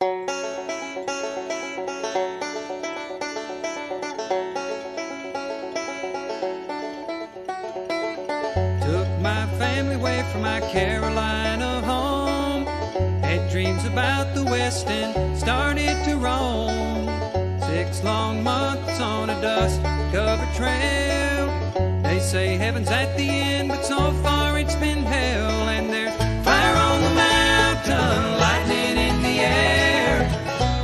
Took my family away from my Carolina home. Had dreams about the West and started to roam. 6 long months on a dust-covered trail. They say heaven's at the end, but so far it's been hell. And there's fire on the mountain, lightning in the air,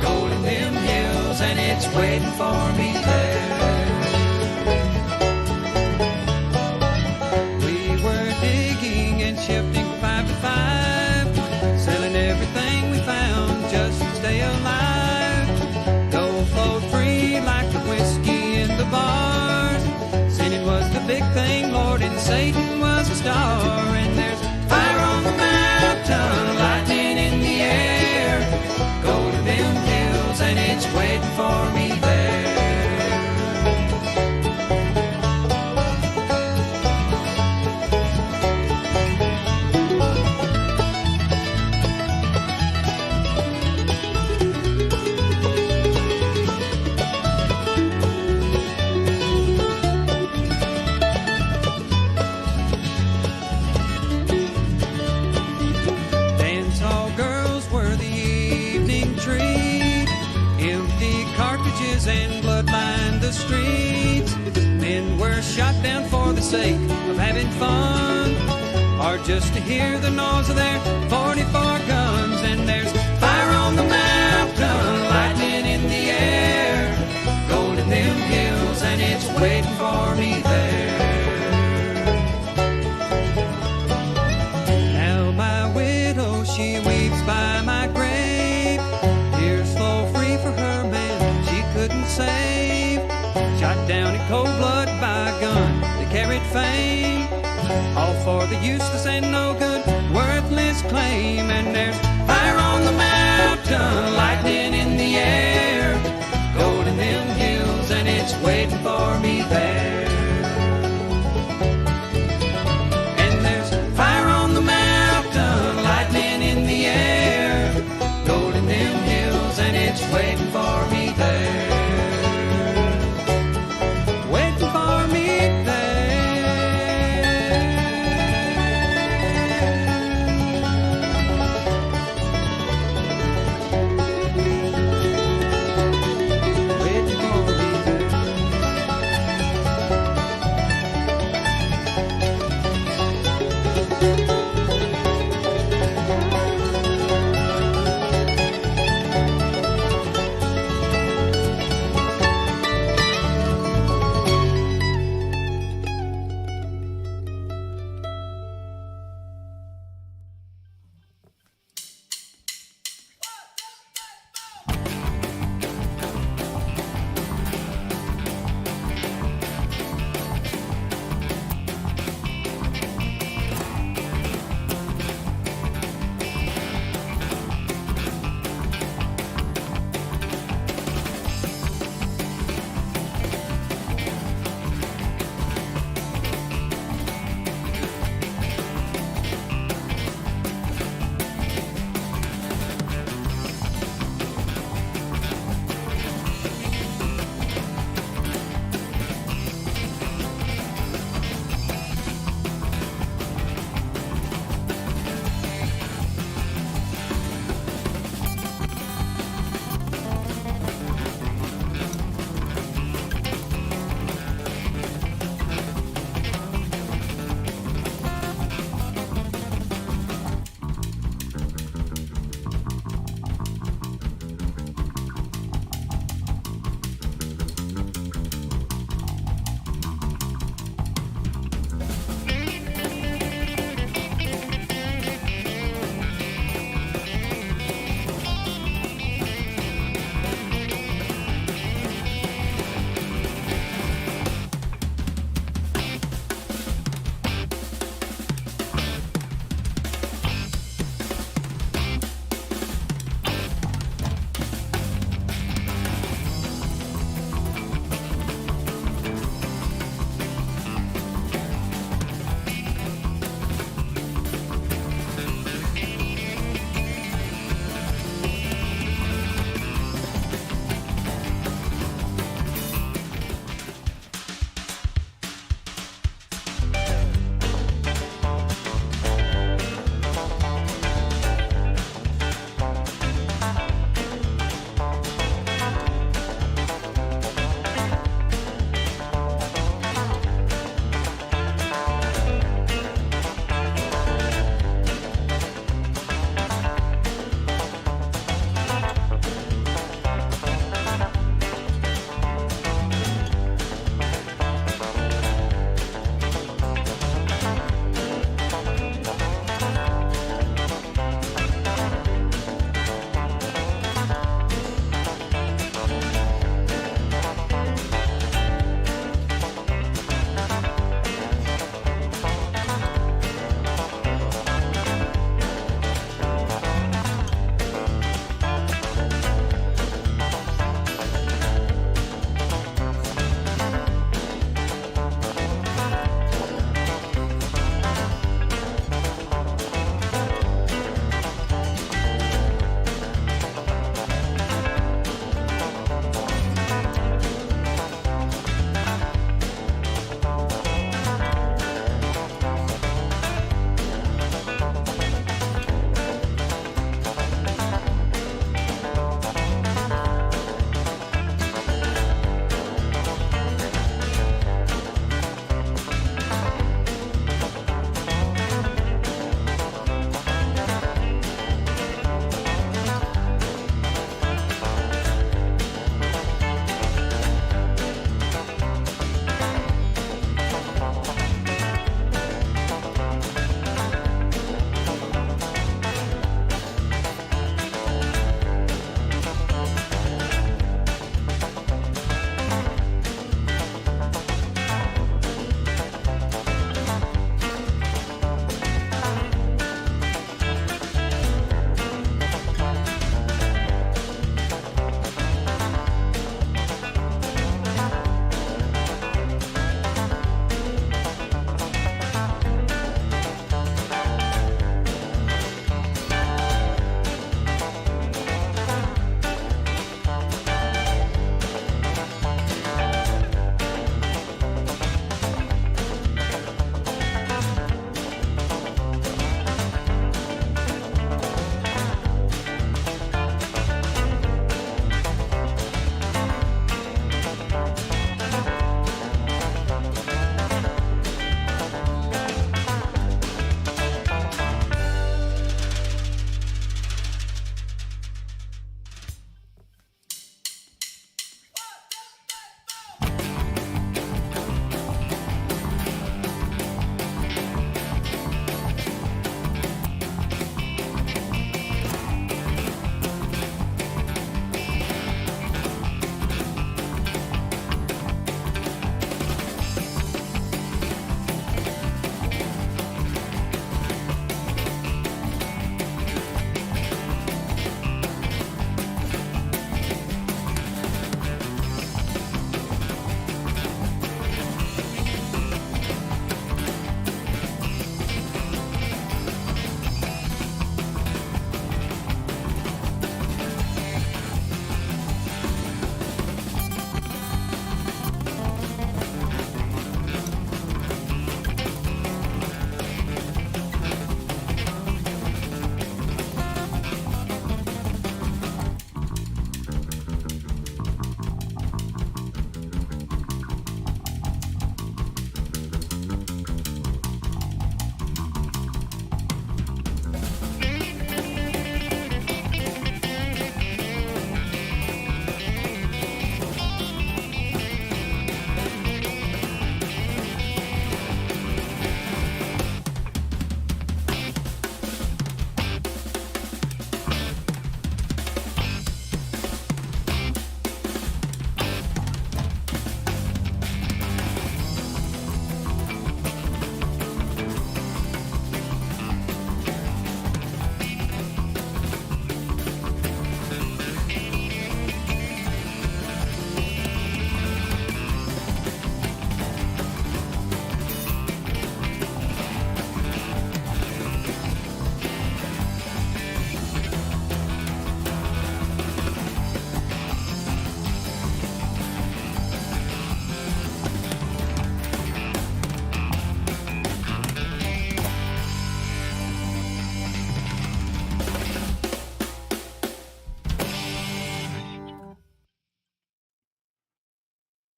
gold in them hills, and it's waiting for me there. We were digging and shifting 5 to 5, selling everything we found just to stay alive. Gold flowed free like the whiskey in the bars. Sinning was the big thing, Lord, and Satan was a star. And there's fire on the mountain, lightning in the air, gold in them hills, and it's waiting for me there. Dance hall girls were the evening treat. Empty cartridges and blood lined the streets. Men were shot down for the sake of having fun, or just to hear the noise of their 44 guns. And there's fire on the mountain, lightning in the air, gold in them hills, and it's waiting for me there. Now my widow, she weeps by my grave. Tears flow free for her man she couldn't save. Shot down in cold blood by a gun that carried fame, all for the useless and no good, worthless claim. And there's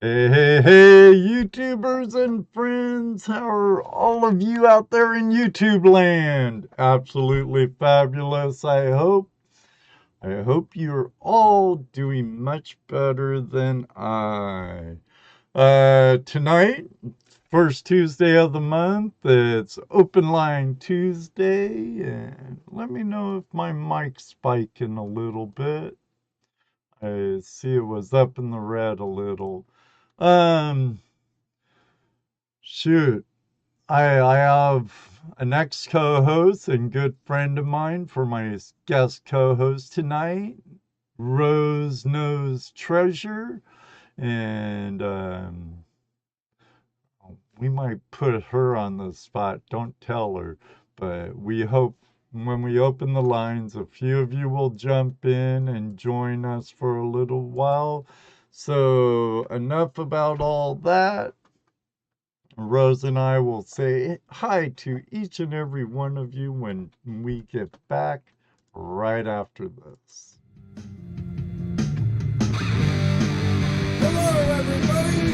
Hey, hey, hey, YouTubers and friends, how are all of you out there in YouTube land? Absolutely fabulous, I hope. I hope you're all doing much better than I. Tonight, first Tuesday of the month, it's Open Line Tuesday, and let me know if my mic's spiking a little bit. I see it was up in the red a little. Um, Shoot. I have an ex co host and good friend of mine for my guest co host tonight, Rose Nose Treasure. And we might put her on the spot. Don't tell her. But we hope when we open the lines, a few of you will jump in and join us for a little while. So, enough about all that. Rose and I will say hi to each and every one of you when we get back right after this. Hello, everybody,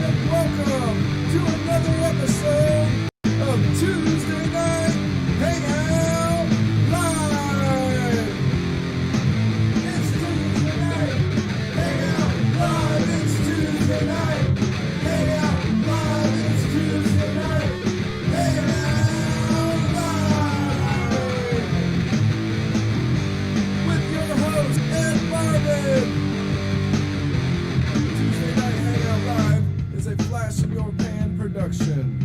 and welcome to another episode of Tuesday Night Hangout Live. It's Tuesday night Hangout Live. It's Tuesday night Hangout Live. It's Tuesday night Hangout Live with your host Ed Marvin. Tuesday Night Hangout Live is a Flash in Your Pan production.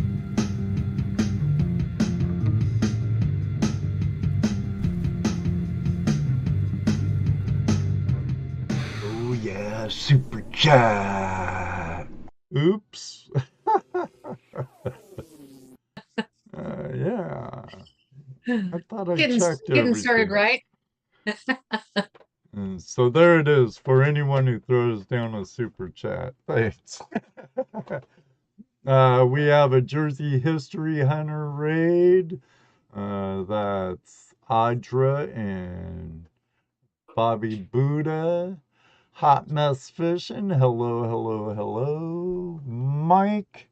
Oh, yeah, super chat. Oops. Yeah. I thought I checked Getting started everything. right. And so there it is for anyone who throws down a super chat. Thanks. We have a Jersey History Hunter raid. That's Audra and Bobby Buddha. Hot Mess Fishing. Hello, hello, hello. Mike.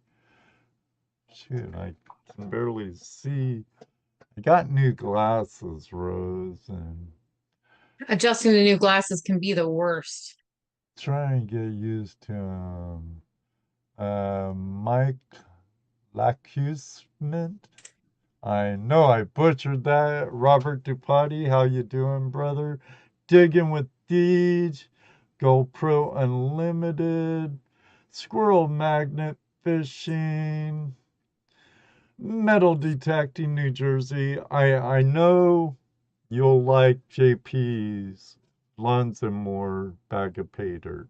Shoot, I can barely see. I got new glasses, Rose, and Adjusting to new glasses can be the worst. try and get used to Mike Lacusement. I know I butchered that. Robert Dupati, how you doing, brother? Digging with Deej, GoPro Unlimited, Squirrel Magnet Fishing, Metal Detecting New Jersey. I know you'll like JP's Lons and More Bag of Pay Dirt.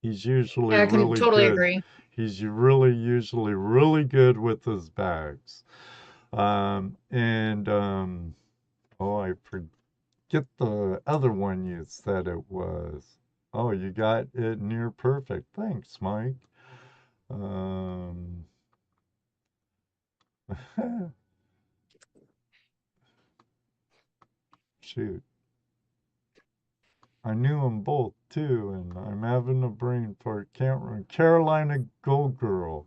He's usually Yeah, I can really totally good. agree. He's usually really good with his bags. And oh, I forget the other one you said it was. Oh, you got it near perfect. Thanks, Mike. Um, shoot, I knew them both too, and I'm having a brain fart. Can't remember. Carolina Gold Girl.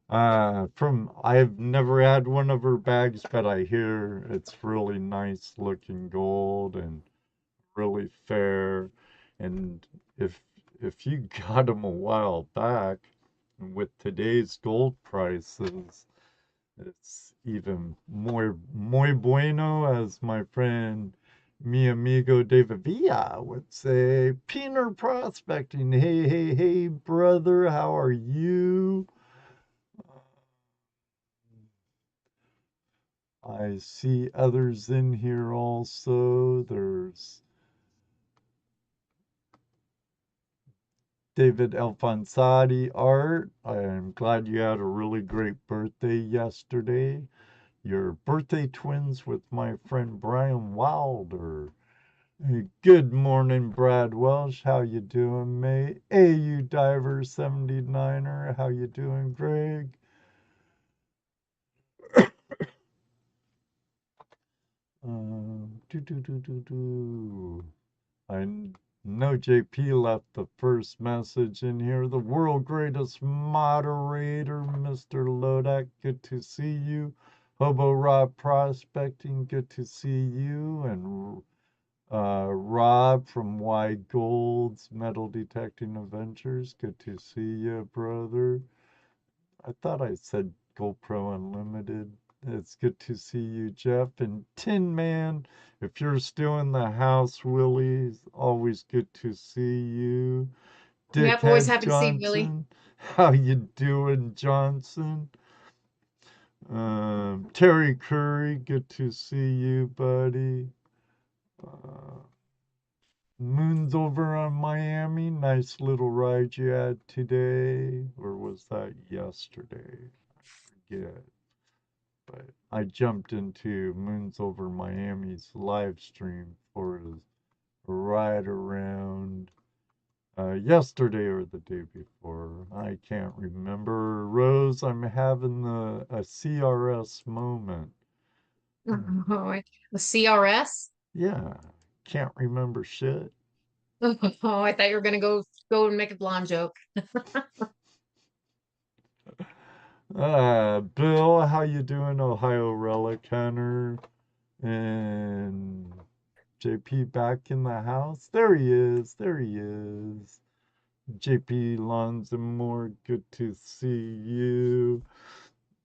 From I've never had one of her bags, but I hear it's really nice looking gold and really fair. And if you got them a while back, with today's gold prices, it's even muy bueno, as my friend mi amigo David Villa would say. Piner prospecting. Hey, hey, hey, brother, how are you? I see others in here also. There's David Alfonsati Art. I am glad you had a really great birthday yesterday. Your birthday twins with my friend Brian Wilder. Hey, good morning, Brad Welsh. How you doing, mate? AU Diver 79er. How you doing, Greg? Do do do do do. I No, JP left the first message in here. The world greatest moderator, Mr. Lodak, good to see you. Hobo Rob Prospecting, good to see you. And Rob from Y Gold's Metal Detecting Adventures, good to see you, brother. I thought I said GoPro Unlimited. It's good to see you, Jeff. And Tin Man, if you're still in the house, Willie, always good to see you. Yep, always Dickhead happy to see Billy. Johnson, how you doing, Johnson? Terry Curry, good to see you, buddy. Moon's over on Miami. Nice little ride you had today. Or was that yesterday? I forget. But I jumped into Moon's Over Miami's live stream for his ride around yesterday or the day before. I can't remember. Rose, I'm having a CRS moment. Oh, the CRS? Yeah, can't remember shit. Oh, I thought you were gonna go and make a blonde joke. Bill, how you doing, Ohio Relic Hunter? And JP back in the house. There he is. There he is. JP Lonzamore, good to see you.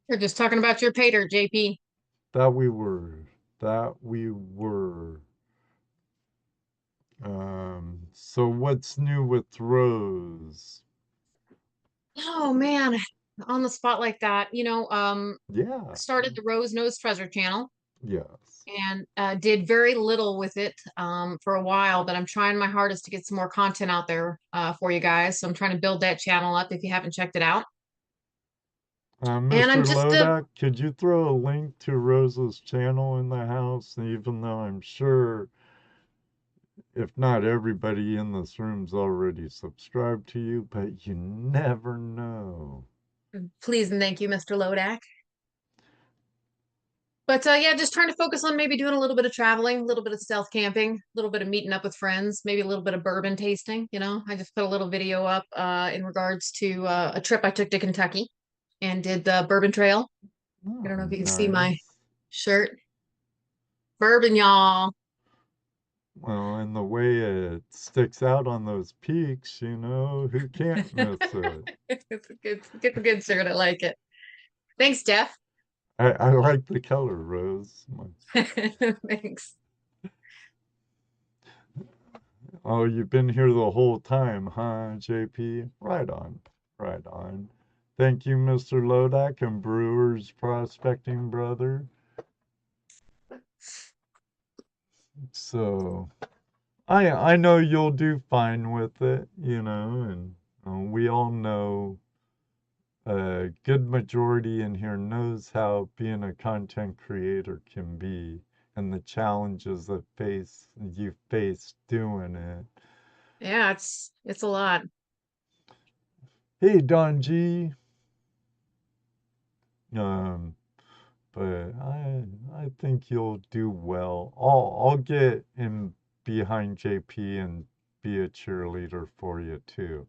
You're just talking about your pater, JP. That we were. That we were. So what's new with Rose? Oh man, on the spot like that. Yeah. Started the Rose Nose Treasure channel Yes. and did very little with it for a while, but I'm trying my hardest to get some more content out there for you guys. So I'm trying to build that channel up if you haven't checked it out. And I'm Mr. just Lodak, could you throw a link to Rose's channel in the house? Even though I'm sure if not everybody in this room's already subscribed to you, but you never know. please and thank you, Mr. Lodak. But yeah, just trying to focus on maybe doing a little bit of traveling, a little bit of stealth camping, a little bit of meeting up with friends, maybe a little bit of bourbon tasting. I just put a little video up in regards to a trip I took to Kentucky and did the Bourbon Trail. I Oh, don't know if you can see my nice. shirt. Bourbon, y'all. Well, and the way it sticks out on those peaks, who can't miss it? It's a good shirt. I like it. Thanks, Jeff. I like the color, Rose. Thanks. Oh, you've been here the whole time, huh, JP? Right on, right on. Thank you, Mr. Lodak and Brewers Prospecting Brother. So, I know you'll do fine with it, and we all know a good majority in here knows how being a content creator can be and the challenges that you face doing it. Yeah, it's a lot. Hey, Don G. But I think you'll do well. I'll get in behind JP and be a cheerleader for you too.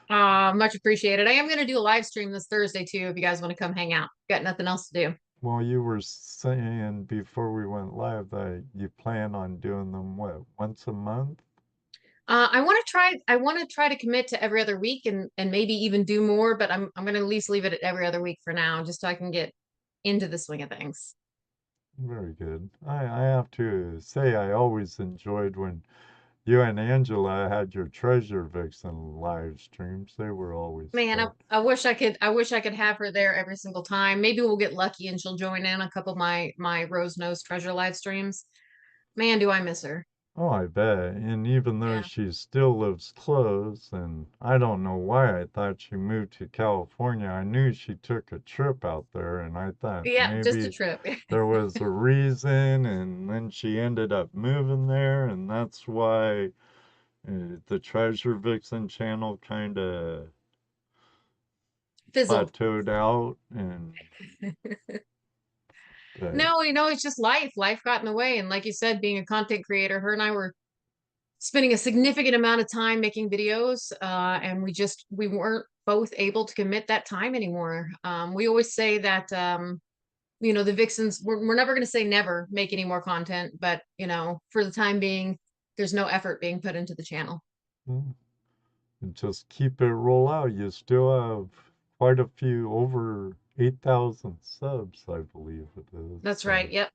Much appreciated. I am going to do a live stream this Thursday too, if you guys want to come hang out. Got nothing else to do. Well, you were saying before we went live that you plan on doing them, what, once a month? I want to try to commit to every other week and maybe even do more, but I'm going to at least leave it at every other week for now, just so I can get into the swing of things. Very good. I have to say I always enjoyed when you and Angela had your Treasure Vixen live streams. They were always Man, fun. I wish I could have her there every single time. Maybe we'll get lucky and she'll join in a couple of my Rose Nose Treasure live streams. Man, do I miss her. Oh, I bet. And even though Yeah. she still lives close, and I don't know why I thought she moved to California. I knew she took a trip out there, and I thought Yeah, just a maybe trip. there was a reason, and then she ended up moving there, and that's why the Treasure Vixen channel kind of Fizzled. plateaued out. And but No, it's just life. Life got in the way. And like you said, being a content creator, her and I were spending a significant amount of time making videos, and we weren't both able to commit that time anymore. We always say that the Vixens, we're never going to say never make any more content, but for the time being, there's no effort being put into the channel. Mm. And just keep it roll out. You still have quite a few, over 8,000 subs, I believe it is. That's So, right. Yep.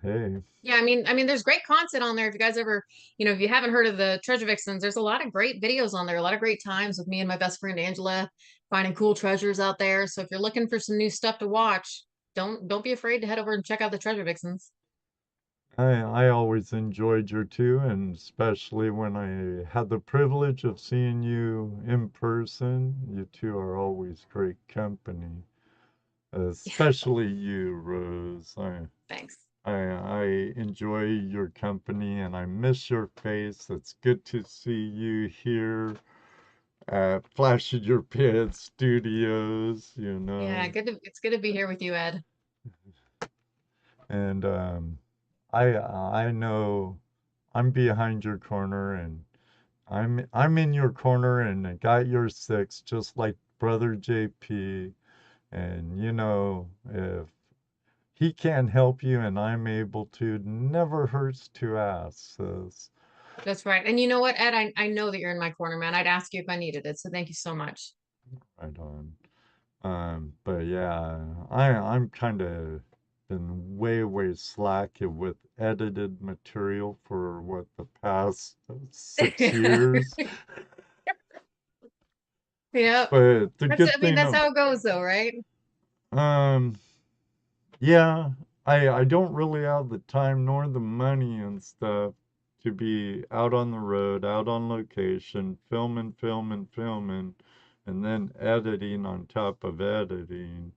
hey. Yeah, I mean, there's great content on there. If you guys ever, if you haven't heard of the Treasure Vixens, there's a lot of great videos on there, a lot of great times with me and my best friend Angela finding cool treasures out there. So if you're looking for some new stuff to watch, don't be afraid to head over and check out the Treasure Vixens. I always enjoyed your two, and especially when I had the privilege of seeing you in person. You two are always great company, especially you, Rose. Thanks. I enjoy your company and I miss your face. It's good to see you here at Flashing Your Pan Studios, Yeah, it's good to be here with you, Ed. And I know I'm behind your corner and I'm in your corner and I got your six just like brother JP. And if he can't help you and I'm able to, it never hurts to ask, sis. That's right. And you know what, Ed? I know that you're in my corner, man. I'd ask you if I needed it. So thank you so much. Right on. But yeah, I'm kind of been way slacky with edited material for what the past 6 years. Yeah. But the good I mean, thing that's of how it goes though, right? um yeah, I don't really have the time nor the money and stuff to be out on the road, out on location, filming, and then editing on top of editing.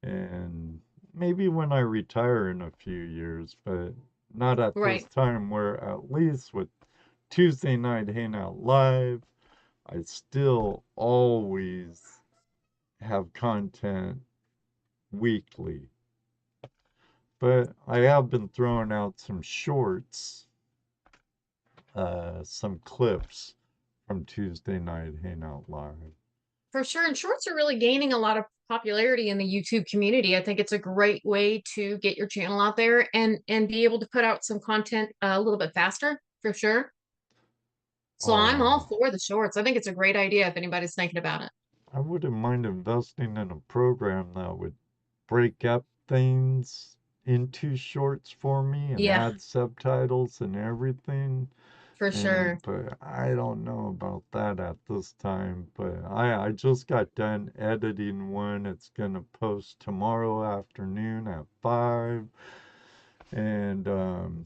And maybe when I retire in a few years, but not at this Right. time where at least with Tuesday Night Hangout Live, I still always have content weekly. But I have been throwing out some shorts, some clips from Tuesday Night Hangout Live. For sure. And shorts are really gaining a lot of popularity in the YouTube community. I think it's a great way to get your channel out there and be able to put out some content a little bit faster, for sure. So I'm all Oh, for the shorts. I think it's a great idea if anybody's thinking about it. I wouldn't mind investing in a program that would break up things into shorts for me and Yeah, add subtitles and everything. for And sure. but I don't know about that at this time. But I just got done editing one. It's gonna post tomorrow afternoon at 5. And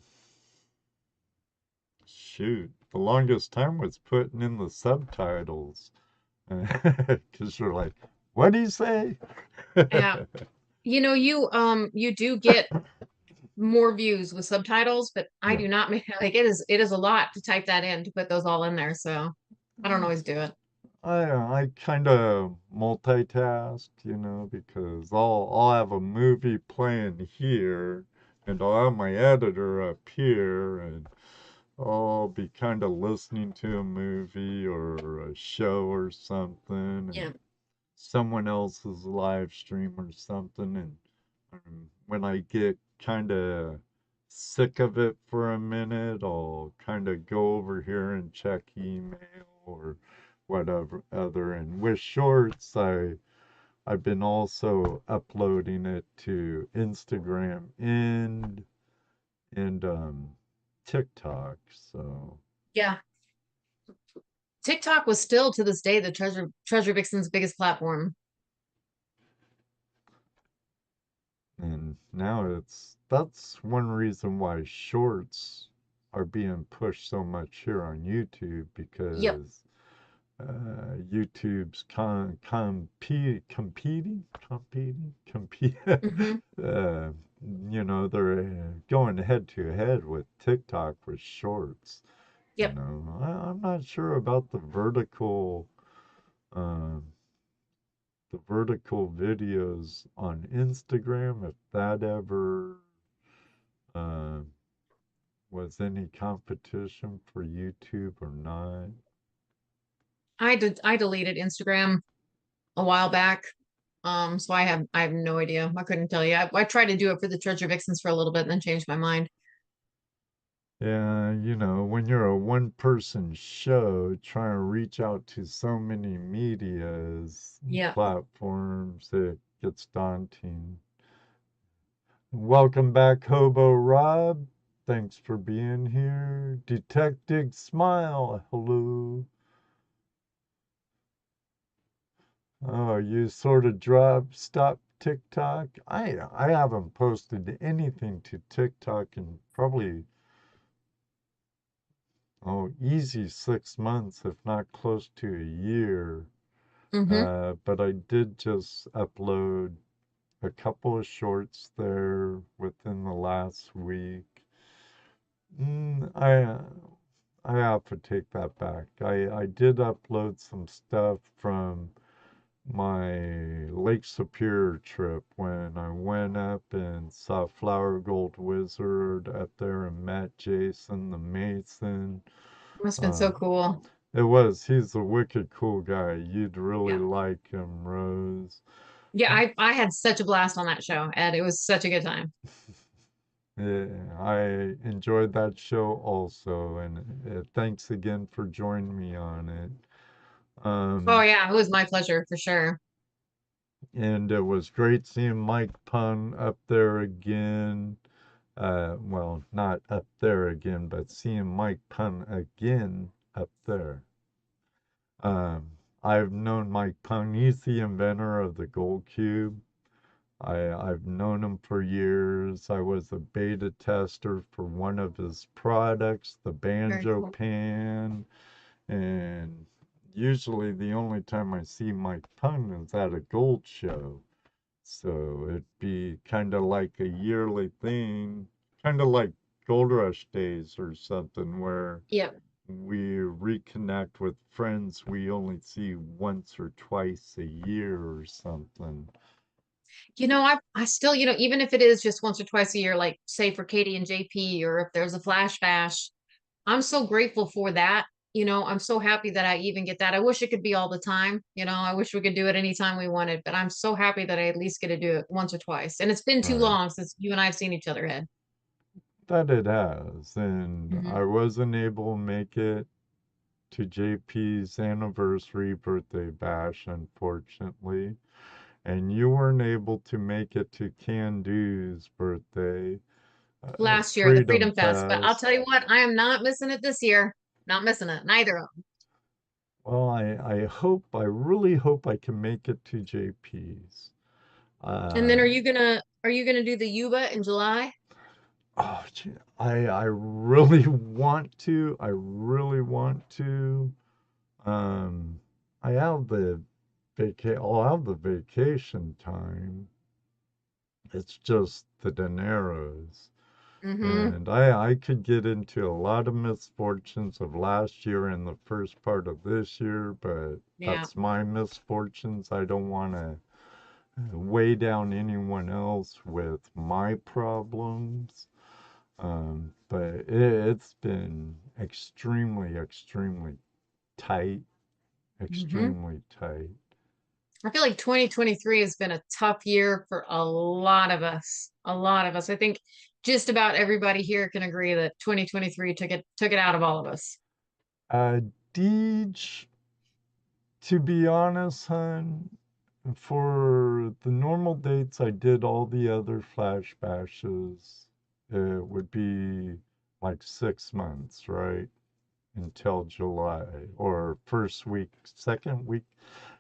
shoot, the longest time was putting in the subtitles. Because you're like, what do you say? Yeah. You do get more views with subtitles, but I Yeah. do not make like it is a lot to type that in to put those all in there. So I don't always do it. I kind of multitask, because I'll have a movie playing here, and I'll have my editor up here, and I'll be kind of listening to a movie or a show or something, and Yeah. someone else's live stream or something, and when I get kind of sick of it for a minute, I'll kind of go over here and check email or whatever other. And with shorts, I've been also uploading it to Instagram and TikTok. So Yeah. TikTok was still to this day the Treasure Vixen's biggest platform. and now that's one reason why shorts are being pushed so much here on YouTube Yep. because YouTube's compete. Hmm. uh, they're going head to head with TikTok with shorts. Yep. I'm not sure about um, the vertical videos on Instagram if that ever uh, Was any competition for YouTube or not? I deleted Instagram a while back. So I have no idea. I couldn't tell you. I tried to do it for the Treasure Vixens for a little bit and then changed my mind. Yeah, when you're a one-person show trying to reach out to so many medias, Yeah. platforms, it gets daunting. Welcome back, Hobo Rob. Thanks for being here. Detective Smile, hello. Oh, you sort of stop TikTok. I haven't posted anything to TikTok in probably easy 6 months, if not close to a year. Mm-hmm. But I did just upload a couple of shorts there within the last week. Mm, I have to take that back. I did upload some stuff from my Lake Superior trip when I went up and saw Flower Gold Wizard up there and met Jason the Mason. Must have been Uh, so cool. he's a wicked cool guy. You'd really Yeah. like him, Rose. Yeah, I had such a blast on that show, Ed. It was such a good time. Yeah, I enjoyed that show also, and thanks again for joining me on it. Oh Um, yeah, it was my pleasure for sure. and it was great seeing Mike Pun up there again. Well, not up there again, but seeing Mike Pun again up there. I've known Mike Pun. He's the inventor of the Gold Cube. I've known him for years. I was a beta tester for one of his products, the Very Banjo cool. Pan, and usually the only time I see Mike Pun is at a gold show. So it'd be kind of like a yearly thing, kind of like Gold Rush days or something, where Yeah. we reconnect with friends we only see once or twice a year or something. I still, even if it is just once or twice a year, like say for Katie and JP, or if there's a flash bash, I'm so grateful for that. I'm so happy that I even get that. I wish it could be all the time. I wish we could do it anytime we wanted, but I'm so happy that I at least get to do it once or twice. And it's been too Right. long since you and I have seen each other, Ed. That it has. And Hmm. I wasn't able to make it to JP's anniversary birthday bash, unfortunately. And you weren't able to make it to Candu's birthday, Last year, the Freedom Freedom Fest, but I'll Fest. tell you what, I am not missing it this year. Not missing it. Neither of them. Well, I really hope I can make it to JP's. And then Uh, are you gonna do the Yuba in July? oh, gee, I really want to. I really want to. Um, I have the I'll have the vacation time. It's just the dineros. Mm-hmm. And I could get into a lot of misfortunes of last year and the first part of this year, but Yeah. that's my misfortunes. I don't want to weigh down anyone else with my problems. But it's been extremely, extremely tight, Mm-hmm. extremely tight. I feel like 2023 has been a tough year for a lot of us. A lot of us. I think just about everybody here can agree that 2023 took it out of all of us. Uh, Deej, to be honest, hun, for the normal dates, I did all the other flash bashes. It would be like 6 months, right? Until July or first week, second week.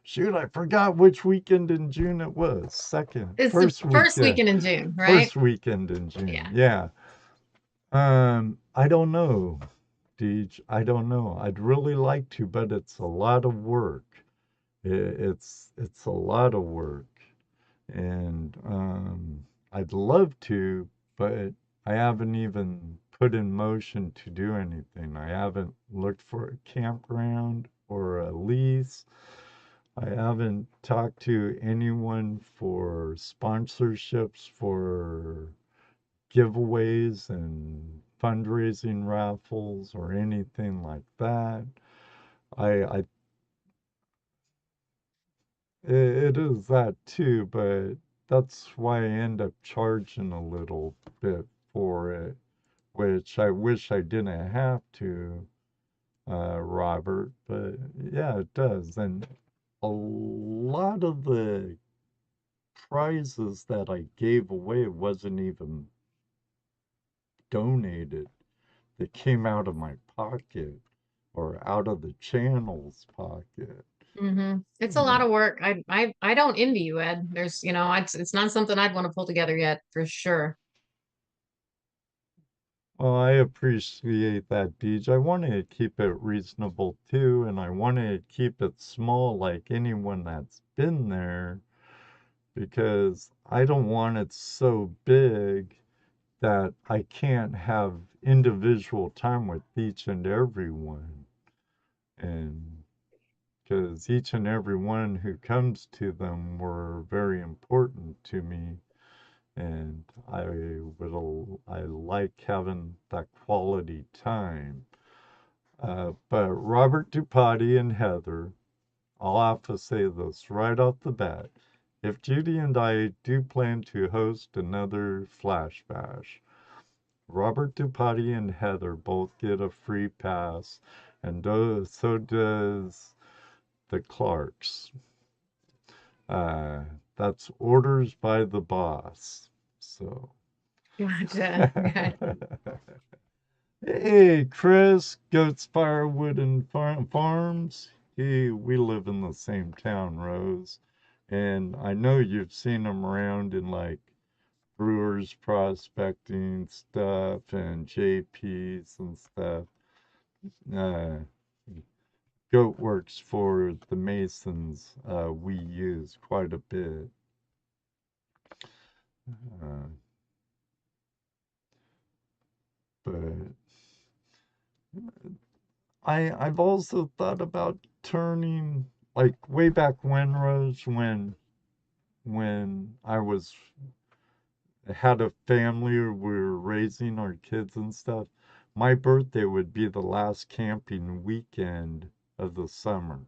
Shoot, I forgot which weekend in June it was. It's the First first weekend, weekend in June, right? first weekend in June. Yeah. Yeah. I don't know, Deej. I don't know. I'd really like to, but it's a lot of work. It's a lot of work, and I'd love to, but I haven't even put in motion to do anything. I haven't looked for a campground or a lease. I haven't talked to anyone for sponsorships for giveaways and fundraising raffles or anything like that. I it is that too, but that's why I end up charging a little bit for it, which I wish I didn't have to, Robert. But yeah, it does. And a lot of the prizes that I gave away wasn't even donated. They came out of my pocket or out of the channel's pocket. It's a lot of work. I don't envy you, Ed. There's, it's not something I'd want to pull together yet, for sure. Well, I appreciate that, Deej. I wanted to keep it reasonable too, and I wanted to keep it small like anyone that's been there because I don't want it so big that I can't have individual time with each and every one. And because each and every one who comes to them were very important to me. And I like having that quality time. But Robert Dupati and Heather, I'll have to say this right off the bat. If Judy and I do plan to host another Flash Bash, Robert Dupati and Heather both get a free pass, and so does the Clarks. Uh, that's orders by the boss. So. Gotcha. Gotcha. Hey, Chris, Goats Firewood and Farms. Hey, we live in the same town, Rose. And I know you've seen them around in like Brewers prospecting stuff and JPs and stuff. Uh, Goat works for the Masons. We use quite a bit. Uh, but I've also thought about turning like way back when, Rose, when I was had a family or we were raising our kids and stuff. My birthday would be the last camping weekend of the summer.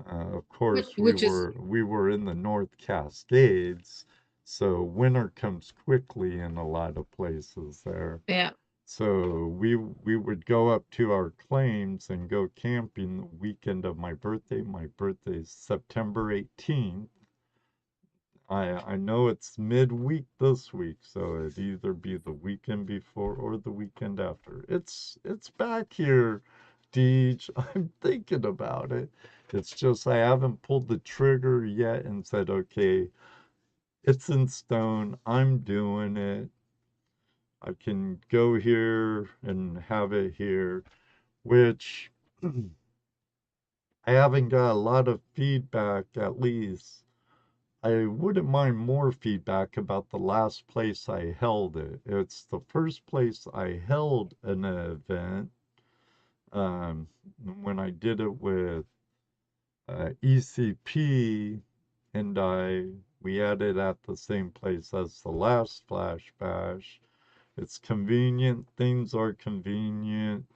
Of Which, course, which is, we were in the North Cascades, so winter comes quickly in a lot of places there. yeah. So we would go up to our claims and go camping the weekend of my birthday. My birthday's September 18th. I know it's midweek this week, so it'd either be the weekend before or the weekend after. It's back here, Deej. I'm thinking about it. It's just I haven't pulled the trigger yet and said, okay, it's in stone. I'm doing it. I can go here and have it here, which I haven't got a lot of feedback, at least. I wouldn't mind more feedback about the last place I held it. It's the first place I held an event um, when I did it with ECP, and we had it at the same place as the last Flash Bash. It's convenient. Things are convenient.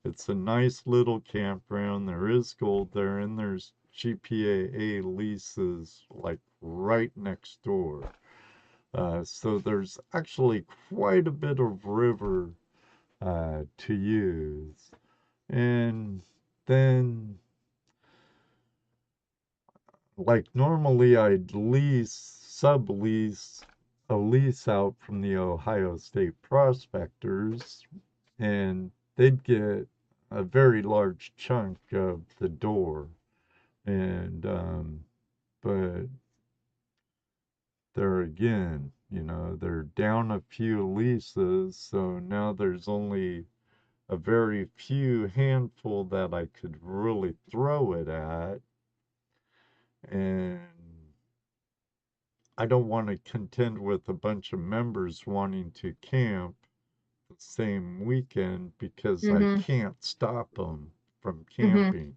It's a nice little campground. There is gold there, and there's GPAA leases like right next door. So there's actually quite a bit of river to use. And then, like normally I'd sublease a lease out from the Ohio State Prospectors, and they'd get a very large chunk of the door. And, but there again, they're down a few leases, so now there's only a very few handful that I could really throw it at. And I don't want to contend with a bunch of members wanting to camp the same weekend because I Mm-hmm. can't stop them from Mm-hmm. camping.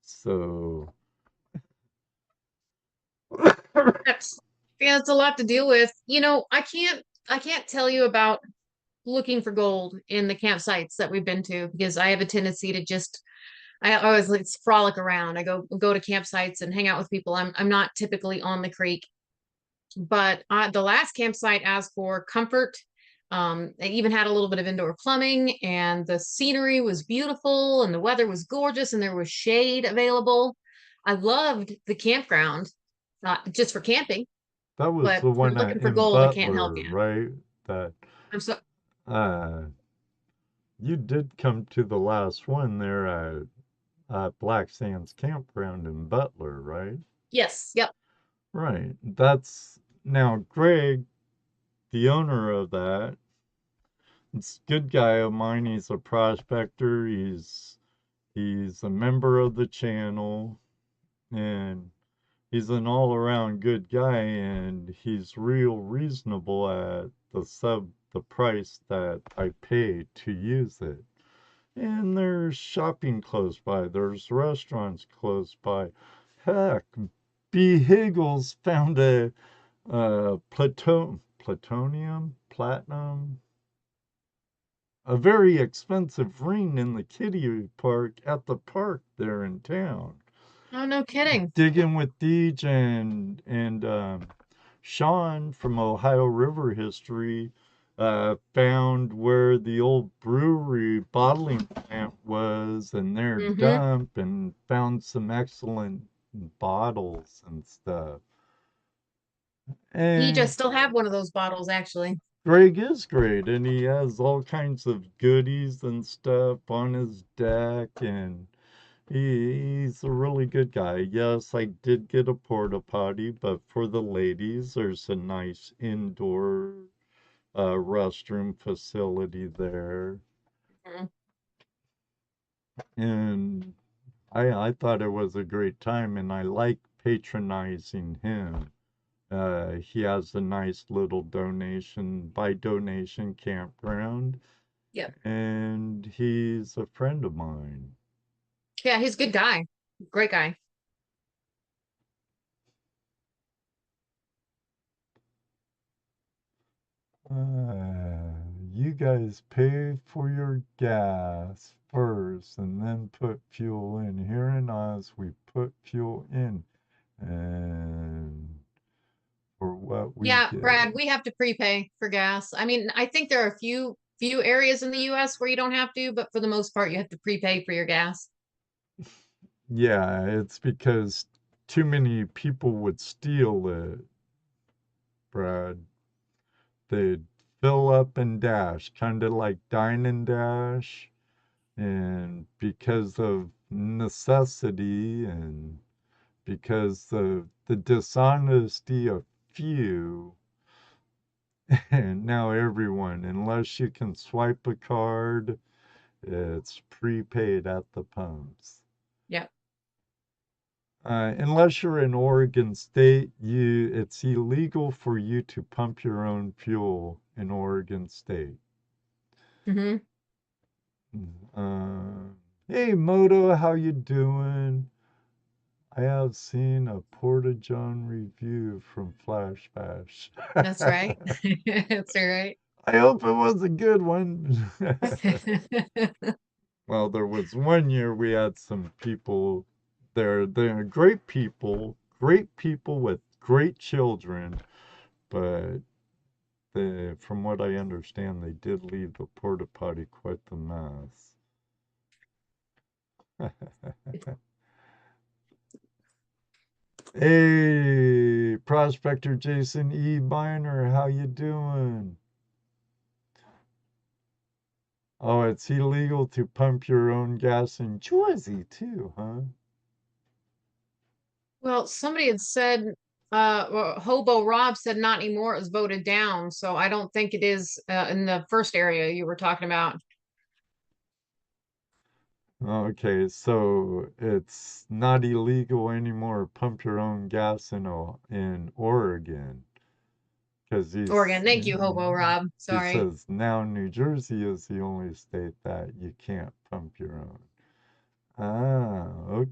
So, That's, yeah, it's a lot to deal with. I can't tell you about looking for gold in the campsites that we've been to, because I have a tendency to just I always like frolic around. I go to campsites and hang out with people. I'm not typically on the creek, but the last campsite asked for comfort. They even had a little bit of indoor plumbing, and the scenery was beautiful, and the weather was gorgeous, and there was shade available. I loved the campground, just for camping, That was but the if you're one looking for in gold, I can't help Butler, you. right? That I'm so uh, you did come to the last one there at Black Sands Campground in Butler, right? yes, yep. Right. That's now Greg, the owner of that. It's a good guy of mine. He's a prospector. He's a member of the channel, and he's an all around good guy, and he's real reasonable at the price that I pay to use it. And there's shopping close by, there's restaurants close by. Heck, B. Higgles found a platinum, a very expensive ring in the kiddie park at the park there in town. Oh, no kidding. Digging with Deej and Sean from Ohio River History found where the old brewery bottling plant was and their Mm-hmm. dump, and found some excellent bottles and stuff. He And just still have one of those bottles, actually. Greg is great, and he has all kinds of goodies and stuff on his deck, and he's a really good guy. Yes, I did get a porta potty, but for the ladies, there's a nice indoor restroom facility there. Mhm. And I thought it was a great time, and I like patronizing him. He has a nice little by donation campground, Yep. and he's a friend of mine. Yeah, he's a good guy. Great guy. You guys pay for your gas first and then put fuel in. Here in Oz, we put fuel in, and for what we Yeah, get. Brad, we have to prepay for gas. I mean, I think there are a few areas in the US where you don't have to, but for the most part, you have to prepay for your gas. Yeah, it's because too many people would steal it, Brad. They'd fill up and dash, kind of like dine and dash. And because of necessity and because of the dishonesty of few, and now everyone, unless you can swipe a card, it's prepaid at the pumps. Yeah. Unless you're in Oregon State, it's illegal for you to pump your own fuel in Oregon State. Mm-hmm. Uh, hey Moto, how you doing? I have seen a Porta John review from Flash Bash. That's right. That's right. I hope it was a good one. Well, there was one year we had some people there. They're great people with great children, but from what I understand, they did leave the porta potty quite the mess. Hey, Prospector Jason E. Biner, how you doing? Oh, it's illegal to pump your own gas in Jersey too, huh? Well, somebody had said, well, Hobo Rob said not anymore. It was voted down. So I don't think it is in the first area you were talking about. Okay, so it's not illegal anymore to pump your own gas in Oregon, because Oregon. Thank you, Hobo Rob. he Sorry. says now New Jersey is the only state that you can't pump your own. Ah,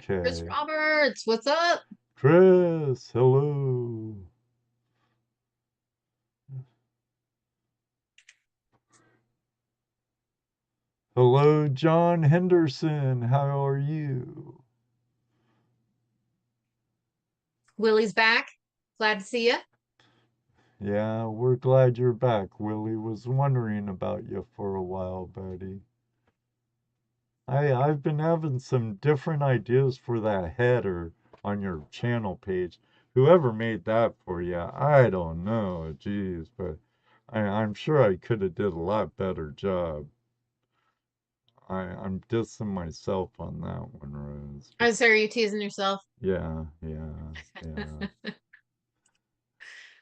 Chris okay. Roberts, what's up? Chris, hello. Hello, John Henderson. How are you? Willie's back. Glad to see you. Yeah, we're glad you're back. Willie was wondering about you for a while, buddy. I've been having some different ideas for that header on your channel page. Whoever made that for you, I don't know, geez, but I'm sure I could have did a lot better job. I'm dissing myself on that one, Rose. Oh, so are you teasing yourself? Yeah, yeah.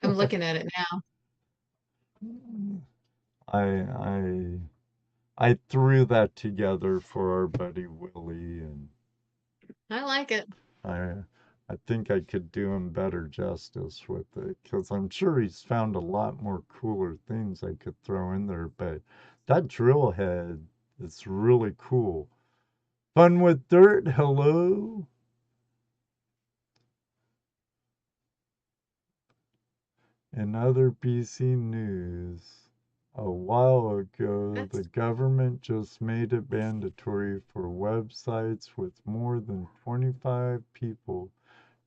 I'm looking at it now. I I threw that together for our buddy Willie, and I like it. I I think I could do him better justice with it, because I'm sure he's found a lot more cooler things I could throw in there, but that drill head is really cool. Fun with dirt, hello. In other BC news, a while ago, the That's government just made it mandatory for websites with more than 25 people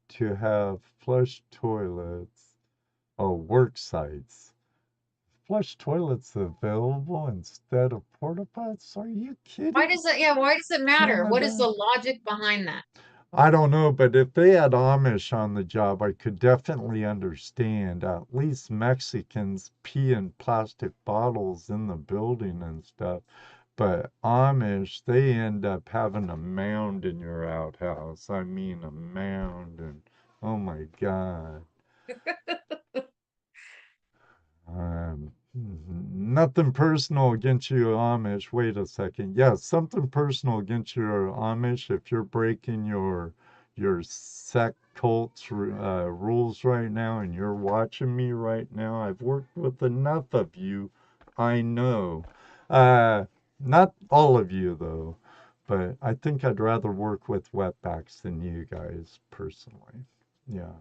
to have flush toilets, work sites. Flush toilets available instead of porta pots? Are you why kidding? does it, yeah, why does it matter? What is Canada? the logic behind that? I don't know, but if they had Amish on the job, I could definitely understand. At least Mexicans pee in plastic bottles in the building and stuff. But Amish, they end up having a mound in your outhouse. I mean, a mound, and oh my God. Nothing personal against you Amish. Wait a second. Yes, something personal against your Amish if you're breaking your sect cult's rules right now and you're watching me right now. I've worked with enough of you. I know. Not all of you though, but I think I'd rather work with wetbacks than you guys personally. Yeah.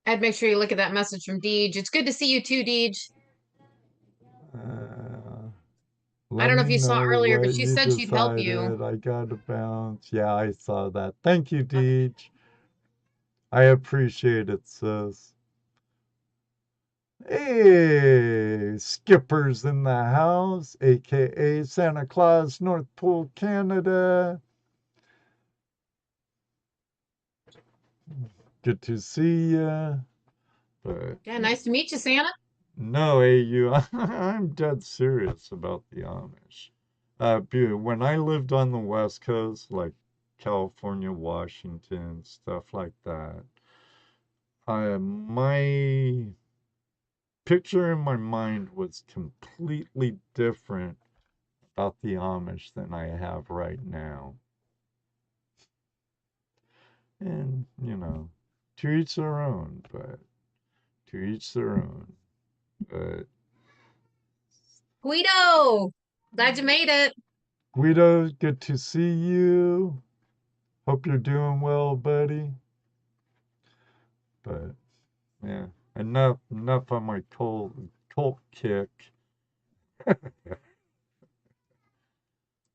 I'd make sure you look at that message from Deej. It's good to see you too, Deej. Uh, I Let don't know if me you saw know earlier, but what she you said she'd help you. decided. I gotta bounce. Yeah, I saw that. Thank you, Okay. Deej. I appreciate it, sis. Hey, Skipper's in the house, aka Santa Claus, North Pole, Canada. Good to see ya. But Yeah, nice to meet you, Santa. no, AU, I'm dead serious about the Amish. When I lived on the West Coast, like California, Washington, stuff like that, my picture in my mind was completely different about the Amish than I have right now. And, to each their own, but to each their own. But Guido, glad you made it. Guido, good to see you. Hope you're doing well, buddy. But yeah, enough on my cult kick.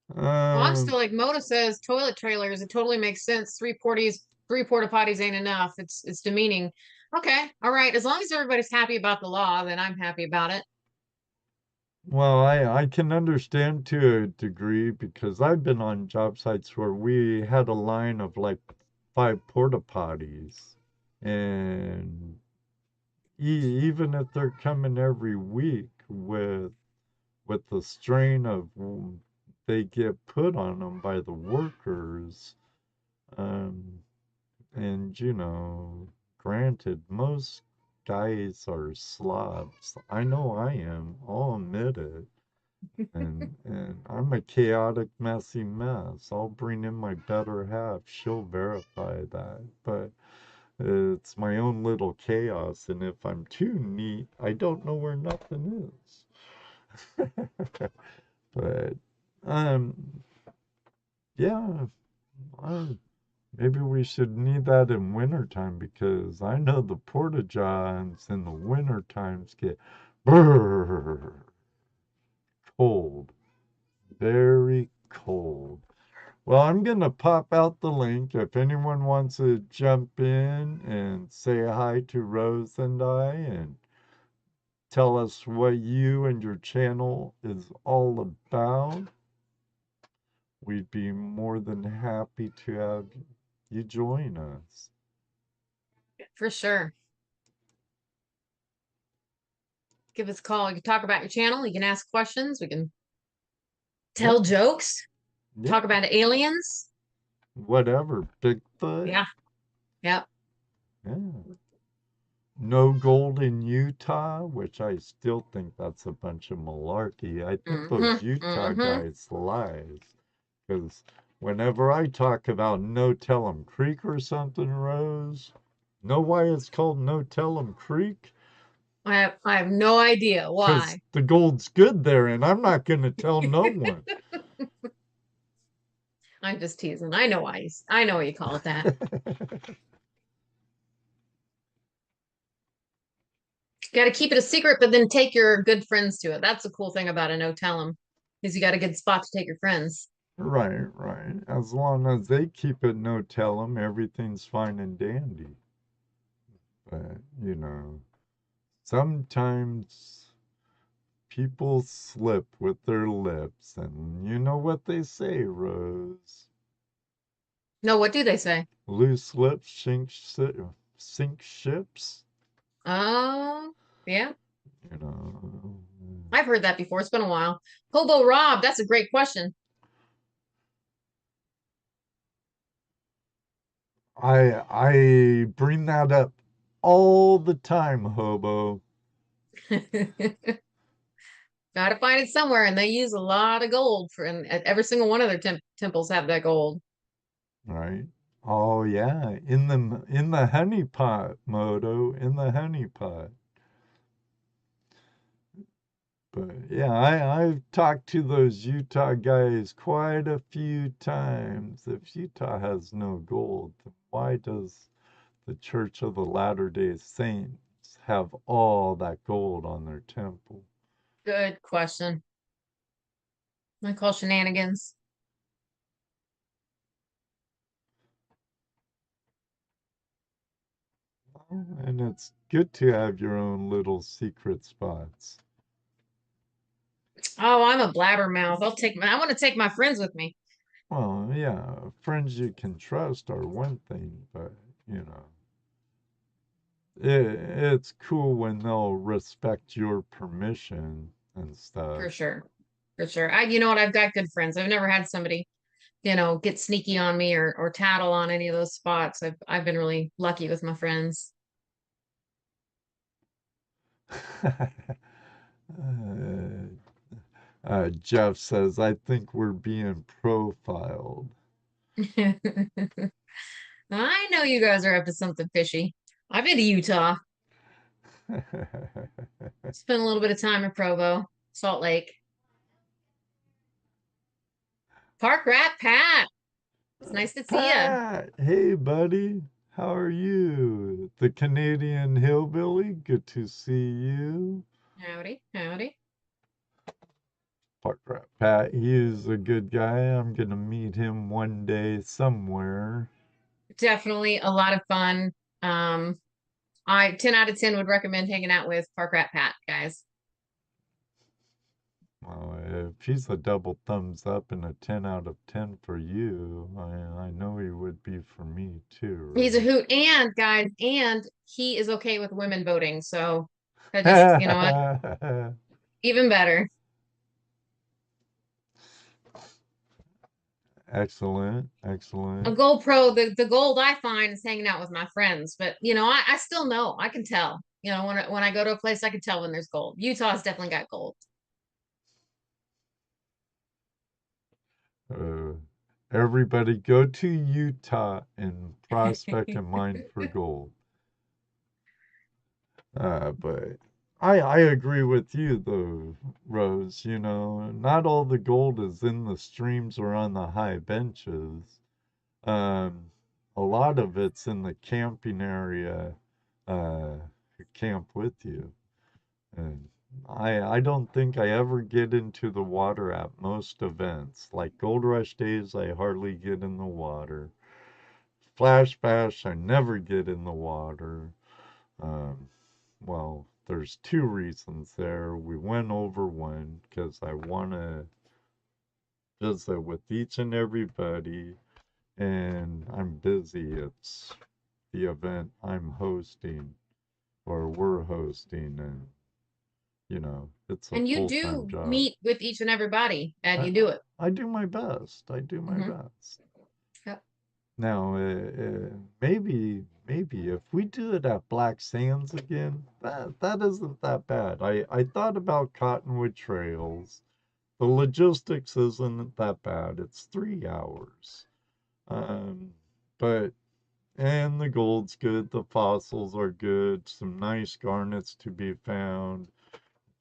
Well, I'm Um, still like Mona says, toilet trailers. It totally makes sense. Three porta potties ain't enough. It's demeaning. Okay, all right. As long as everybody's happy about the law, then I'm happy about it. well, I can understand to a degree because I've been on job sites where we had a line of like 5 porta potties, and even if they're coming every week with the strain of they get put on them by the workers, um, and granted, most guys are slobs. I know I am. I'll admit it. And I'm a chaotic, messy mess. I'll bring in my better half. She'll verify that. But it's my own little chaos, and if I'm too neat, I don't know where nothing is. But yeah, I, maybe we should need that in wintertime because I know the porta johns in the winter times get brrr, cold. Very cold. Well, I'm going to pop out the link. If anyone wants to jump in and say hi to Rose and I and tell us what you and your channel is all about, we'd be more than happy to have you join us. For sure. Give us a call. You can talk about your channel. You can ask questions. We can tell jokes. Yeah. Talk about aliens. Whatever. Bigfoot. Yeah. Yep. Yeah. No gold in Utah, which I still think that's a bunch of malarkey. I think those Utah guys lies. Because whenever I talk about No Tell 'em Creek or something, Rose, know why it's called No Tell 'em Creek? I have no idea Because why. the gold's good there, and I'm not going to tell no one. I'm just teasing. I know why. I know you call it that. Got to keep it a secret, but then take your good friends to it. That's the cool thing about a no tell 'em, is you got a good spot to take your friends. Right, right. As long as they keep it no tell 'em, everything's fine and dandy. But, you know, sometimes people slip with their lips, and you know what they say, Rose. No, what do they say? Loose lips sink ships. Oh, yeah. You know. I've heard that before. It's been a while. Hobo Rob, that's a great question. I bring that up all the time, Hobo. Gotta find it somewhere, and they use a lot of gold for, and every single one of their temples have that gold. Right. Oh yeah, in the honey pot, Moto, in the honey pot. But yeah, I've talked to those Utah guys quite a few times. If Utah has no gold, then why does the Church of the Latter-day Saints have all that gold on their temple? Good question. I call shenanigans. And it's good to have your own little secret spots. Oh, I'm a blabbermouth. I want to take my friends with me. Well, yeah, friends you can trust are one thing, but, you know, it's cool when they'll respect your permission and stuff. For sure. For sure. You know what? I've got good friends. I've never had somebody, get sneaky on me or tattle on any of those spots. I've been really lucky with my friends. Jeff says, I think we're being profiled. I know you guys are up to something fishy. I've been to Utah. Spent a little bit of time in Provo, Salt Lake. Park Rat Pat. It's nice to see you. Pat, hey, buddy. How are you? The Canadian hillbilly. Good to see you. Howdy, howdy. Park Rat Pat, he is a good guy. I'm going to meet him one day somewhere. Definitely a lot of fun. I 10 out of 10 would recommend hanging out with Park Rat Pat, guys. Well, if he's a double thumbs up and a 10 out of 10 for you, I know he would be for me too. Right? He's a hoot, and guys, and he is okay with women voting. So that just, you know what? Even better. Excellent, excellent. A gold pro, the gold I find is hanging out with my friends, but I still know, I can tell. When I go to a place, I can tell when there's gold. Utah's definitely got gold. Everybody go to Utah and prospect and mine for gold. But I agree with you though, Rose. Not all the gold is in the streams or on the high benches. A lot of it's in the camping area who camp with you. And I don't think I ever get into the water at most events. Like Gold Rush days, I hardly get in the water. Flash Bash, I never get in the water. Um, well, there's two reasons there. We went over one because I want to visit with each and everybody, and I'm busy. It's the event I'm hosting or we're hosting, and it's a And you full-time do job. meet with each and everybody, and I you do it. I do my best. I do my Hmm. best. Yep. Now, maybe if we do it at Black Sands again, that isn't that bad. I thought about Cottonwood Trails. The logistics isn't that bad. It's 3 hours. Um, but and the gold's good. The fossils are good. Some nice garnets to be found.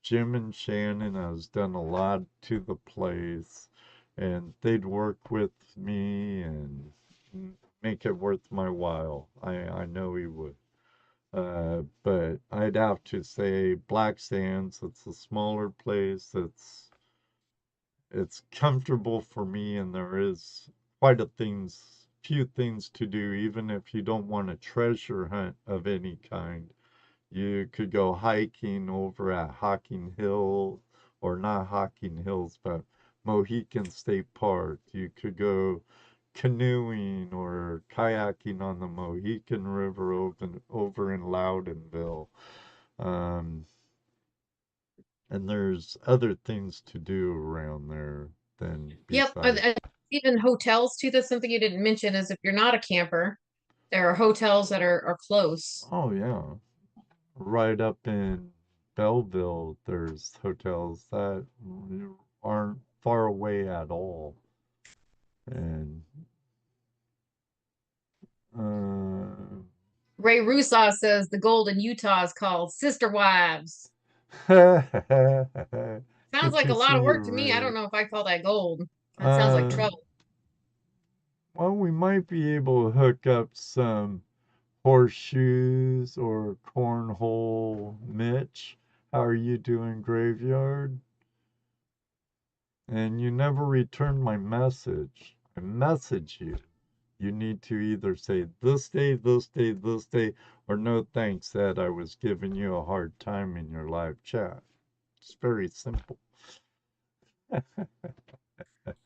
Jim and Shannon has done a lot to the place, and they'd work with me and make it worth my while. I know he would. But I'd have to say Black Sands. It's a smaller place. It's comfortable for me, and there is quite few things to do, even if you don't want a treasure hunt of any kind. You could go hiking over at Hocking Hill, or not Hocking Hills, but Mohican State Park. You could go canoeing or kayaking on the Mohican River over in Loudonville. Um, and there's other things to do around there than Yep. besides. Even hotels too. That's something you didn't mention is if you're not a camper, there are hotels that are close. Oh, yeah. Right up in Belleville, there's hotels that aren't far away at all. And uh, Ray Rusaw says the gold in Utah is called Sister Wives. good Sounds like to a see lot of you, work to me. I don't Ray. know if I call that gold. That sounds like Uh, trouble. well, we might be able to hook up some horseshoes or cornhole. Mitch, how are you doing, Graveyard? And you never returned my message. I message you. You need to either say this day, this day, this day, or no thanks that I was giving you a hard time in your live chat. It's very simple.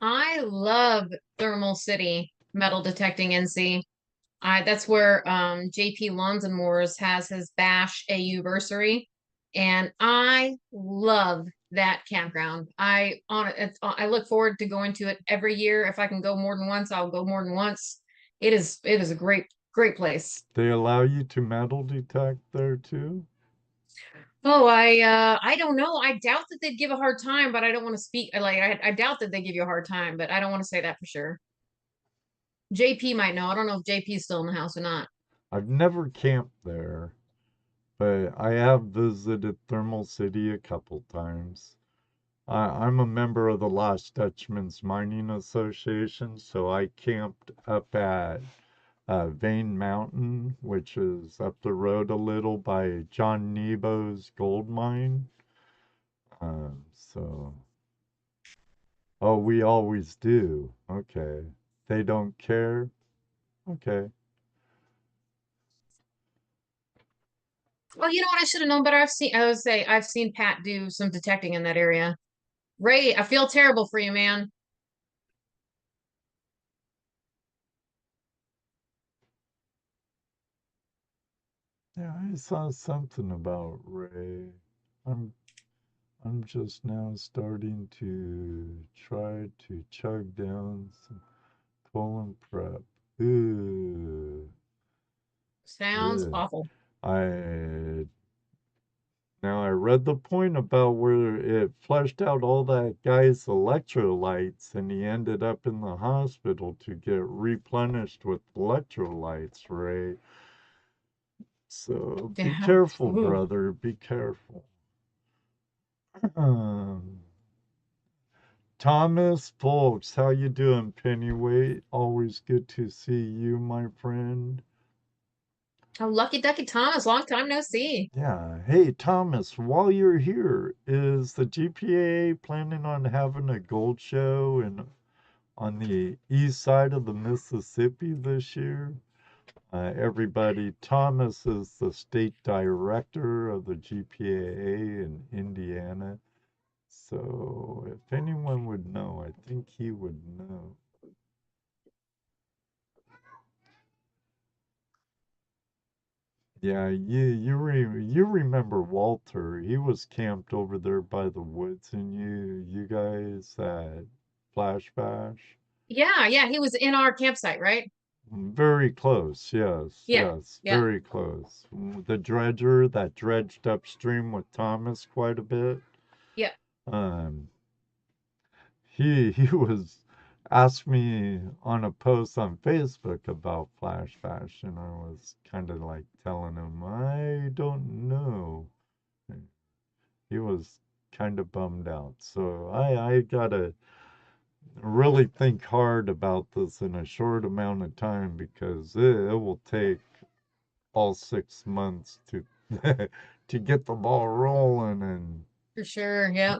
I love Thermal City metal detecting NC. That's where JP Lawns and Moores has his Bash AU-versary, and I love that campground. I look forward to going to it every year. If I can go more than once, I'll go more than once. It is a great place. They allow you to metal detect there too? Oh, I don't know. I doubt that they'd give a hard time, but I don't want to speak. I doubt that they give you a hard time, but I don't want to say that for sure. JP might know. I don't know if JP's still in the house or not. I've never camped there, but I have visited Thermal City a couple times. I'm a member of the Lost Dutchman's Mining Association, so I camped up at Vane Mountain, which is up the road a little by John Nebo's gold mine. So, oh, we always do. Okay. They don't care. Okay. Well, you know what? I should have known better. I've seen Pat do some detecting in that area. Ray, I feel terrible for you, man. Yeah, I saw something about Ray. I'm I'm just now starting to try to chug down some colon prep. Ooh. Sounds Ugh. awful. I Now I read the point about where it flushed out all that guy's electrolytes and he ended up in the hospital to get replenished with electrolytes, Ray. So be Yeah. careful, Ooh. brother. Be careful. Um, Thomas Folks, how you doing, Pennyweight? Always good to see you, my friend. Oh, lucky ducky Thomas, long time no see. Yeah. Hey, Thomas, while you're here, is the GPA planning on having a gold show on the east side of the Mississippi this year? Everybody, Thomas is the state director of the GPAA in Indiana. So if anyone would know, I think he would know. Yeah, you remember Walter? He was camped over there by the woods, and you guys at Flash Bash. Yeah, he was in our campsite, right? Very close, Yeah, yes, yeah. very close. The dredger that dredged upstream with Thomas quite a bit. Yeah. Um, he was asked me on a post on Facebook about Flash Bash, and I was kind of like telling him I don't know. He was kind of bummed out. So I gotta really think hard about this in a short amount of time because it will take all 6 months to to get the ball rolling and For sure. Yeah.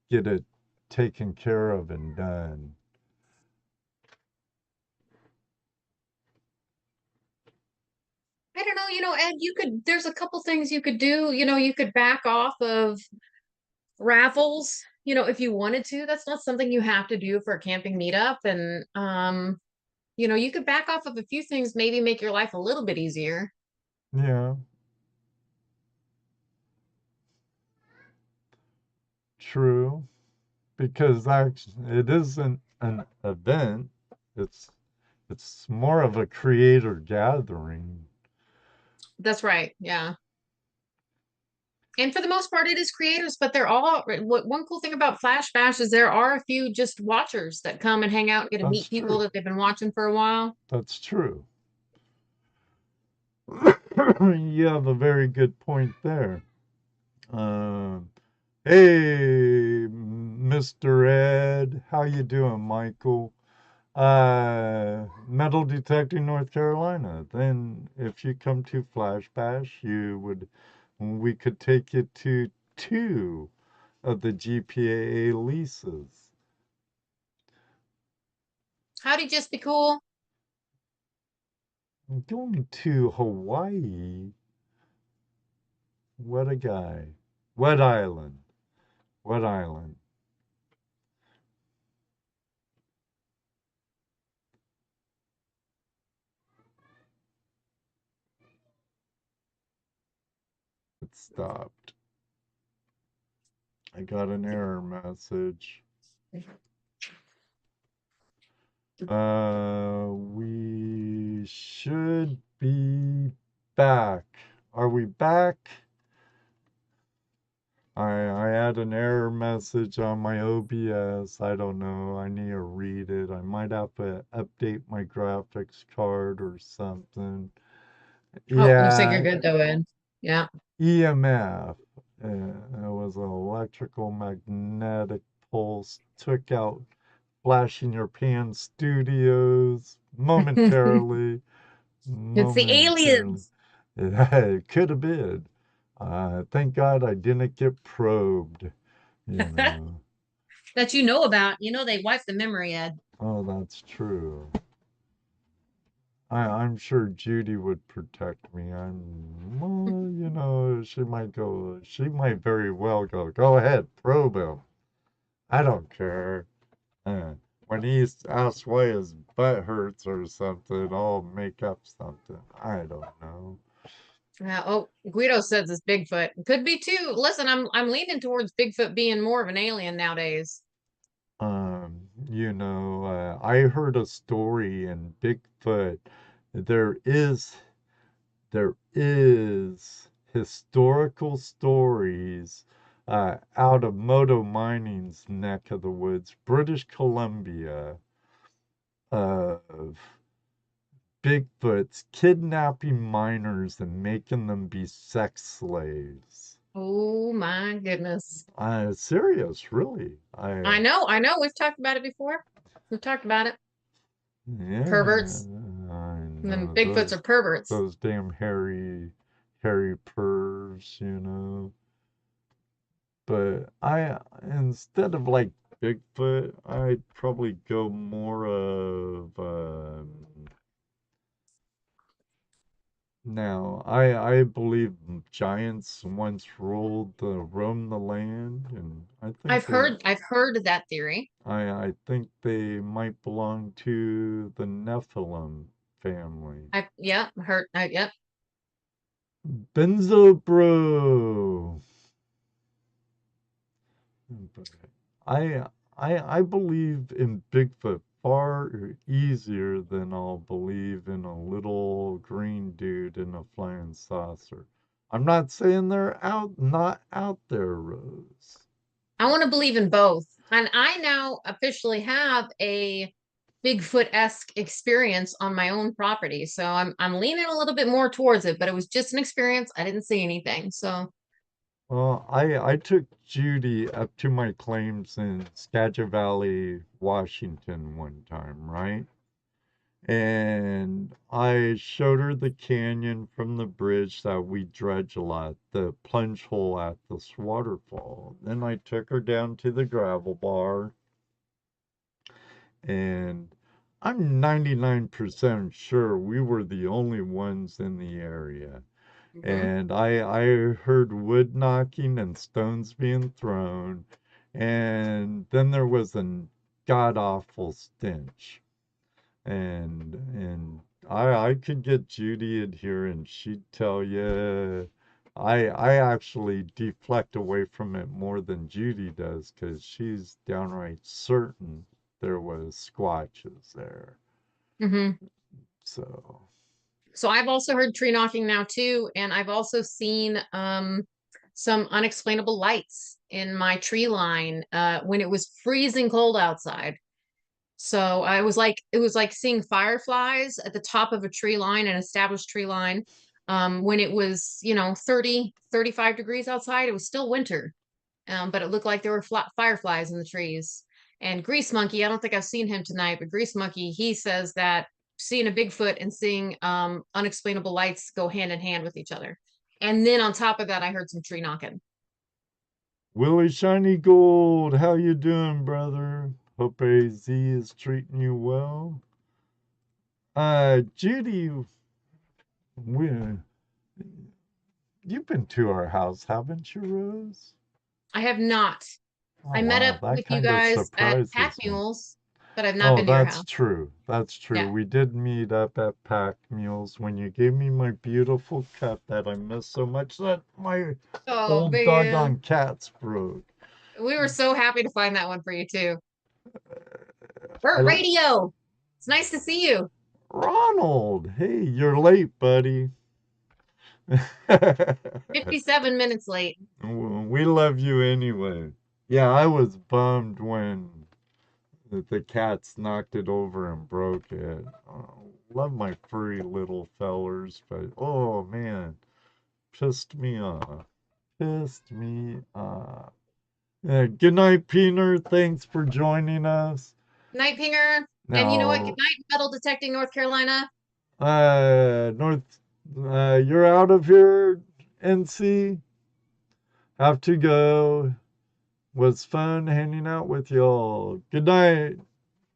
get it taken care of and done. I don't know, Ed, there's a couple things you could do. You could back off of raffles, if you wanted to. That's not something you have to do for a camping meetup. And, you could back off of a few things, maybe make your life a little bit easier. Yeah, true. Because actually, it isn't an event. It's it's more of a creator gathering. That's right. Yeah. And for the most part, it is creators, but they're all one cool thing about Flash Bash is there are a few just watchers that come and hang out, get to That's meet people true. that they've been watching for a while. That's true. You have a very good point there. Um, hey, Mr. Ed, how you doing, Michael? Metal detecting North Carolina. Then, if you come to Flash Bash, we could take you to two of the GPAA leases. How'd he just be cool? I'm going to Hawaii. What a guy. What island? What island? It stopped. I got an error message. We should be back. Are we back? I had an error message on my OBS. I don't know. I need to read it. I might have to update my graphics card or something. Oh, looks like you're Yeah, good though, Ed. Yeah. EMF. It was an electrical magnetic pulse. Took out Flashing Your Pan Studios momentarily. It's the Momentarily. aliens It could have been. Thank God I didn't get probed, you know. that you know about. They wiped the memory, Ed. Oh, that's true. I'm sure Judy would protect me. Well, she might very well go ahead, probe him. I don't care. Uh, when he asks why his butt hurts or something, I'll make up something. I don't know. Oh, Guido says it's Bigfoot. Could be too. Listen, I'm leaning towards Bigfoot being more of an alien nowadays. I heard a story in Bigfoot. There is there is historical stories out of Moto Mining's neck of the woods, British Columbia, of Bigfoots kidnapping miners and making them be sex slaves. Oh my goodness. Serious, really. I know. We've talked about it before. We've talked about it. Yeah, Perverts. I And then Bigfoots are perverts. those damn hairy pervs, you know. But instead of like Bigfoot, I'd probably go more of now. I believe giants once roamed the land, and I think I've heard that theory. I think they might belong to the Nephilim family. Yep. Benzo Bro. I believe in Bigfoot far easier than I'll believe in a little green dude in a flying saucer. I'm not saying they're not out there, Rose. I want to believe in both. And I now officially have a Bigfoot-esque experience on my own property. So I'm leaning a little bit more towards it, but it was just an experience. I didn't see anything. So Well, I took Judy up to my claims in Skagit Valley, Washington one time, right? And I showed her the canyon from the bridge that we dredge a lot, the plunge hole at this waterfall. Then I took her down to the gravel bar, and I'm 99% sure we were the only ones in the area. And I heard wood knocking and stones being thrown, and then there was a god awful stench. And I could get Judy in here and she'd tell you I actually deflect away from it more than Judy does because she's downright certain there was squatches there. So I've also heard tree knocking now too, and I've also seen some unexplainable lights in my tree line when it was freezing cold outside. So it was like seeing fireflies at the top of a tree line, an established tree line. When it was, 30, 35 degrees outside, it was still winter. But it looked like there were fireflies in the trees. And Grease Monkey, I don't think I've seen him tonight, but Grease Monkey, he says that seeing a Bigfoot and seeing unexplainable lights go hand in hand with each other. And then on top of that, I heard some tree knocking. Willie Shiny Gold, how you doing, brother? Hope AZ is treating you well. Judy, you've been to our house, haven't you, Rose? I have not. Oh, I met up that with you kind of guys at surprises Pack me. Mules, but I've not been to your house. True. That's true. Yeah. We did meet up at Pack Mules when you gave me my beautiful cut that I miss so much that my old man. doggone cats broke. We were so happy to find that one for you too. Burt Radio. It's nice to see you. Ronald, hey, you're late, buddy. 57 minutes late. We love you anyway. Yeah, I was bummed when the cats knocked it over and broke it. Oh, love my furry little fellers, but oh man, pissed me off. Pissed me off. Good night, Peener. Thanks for joining us. Night, Pinger. And you know what? Good night, Metal Detecting North Carolina. You're out of here, NC. Have to go. Was fun hanging out with y'all. Good night,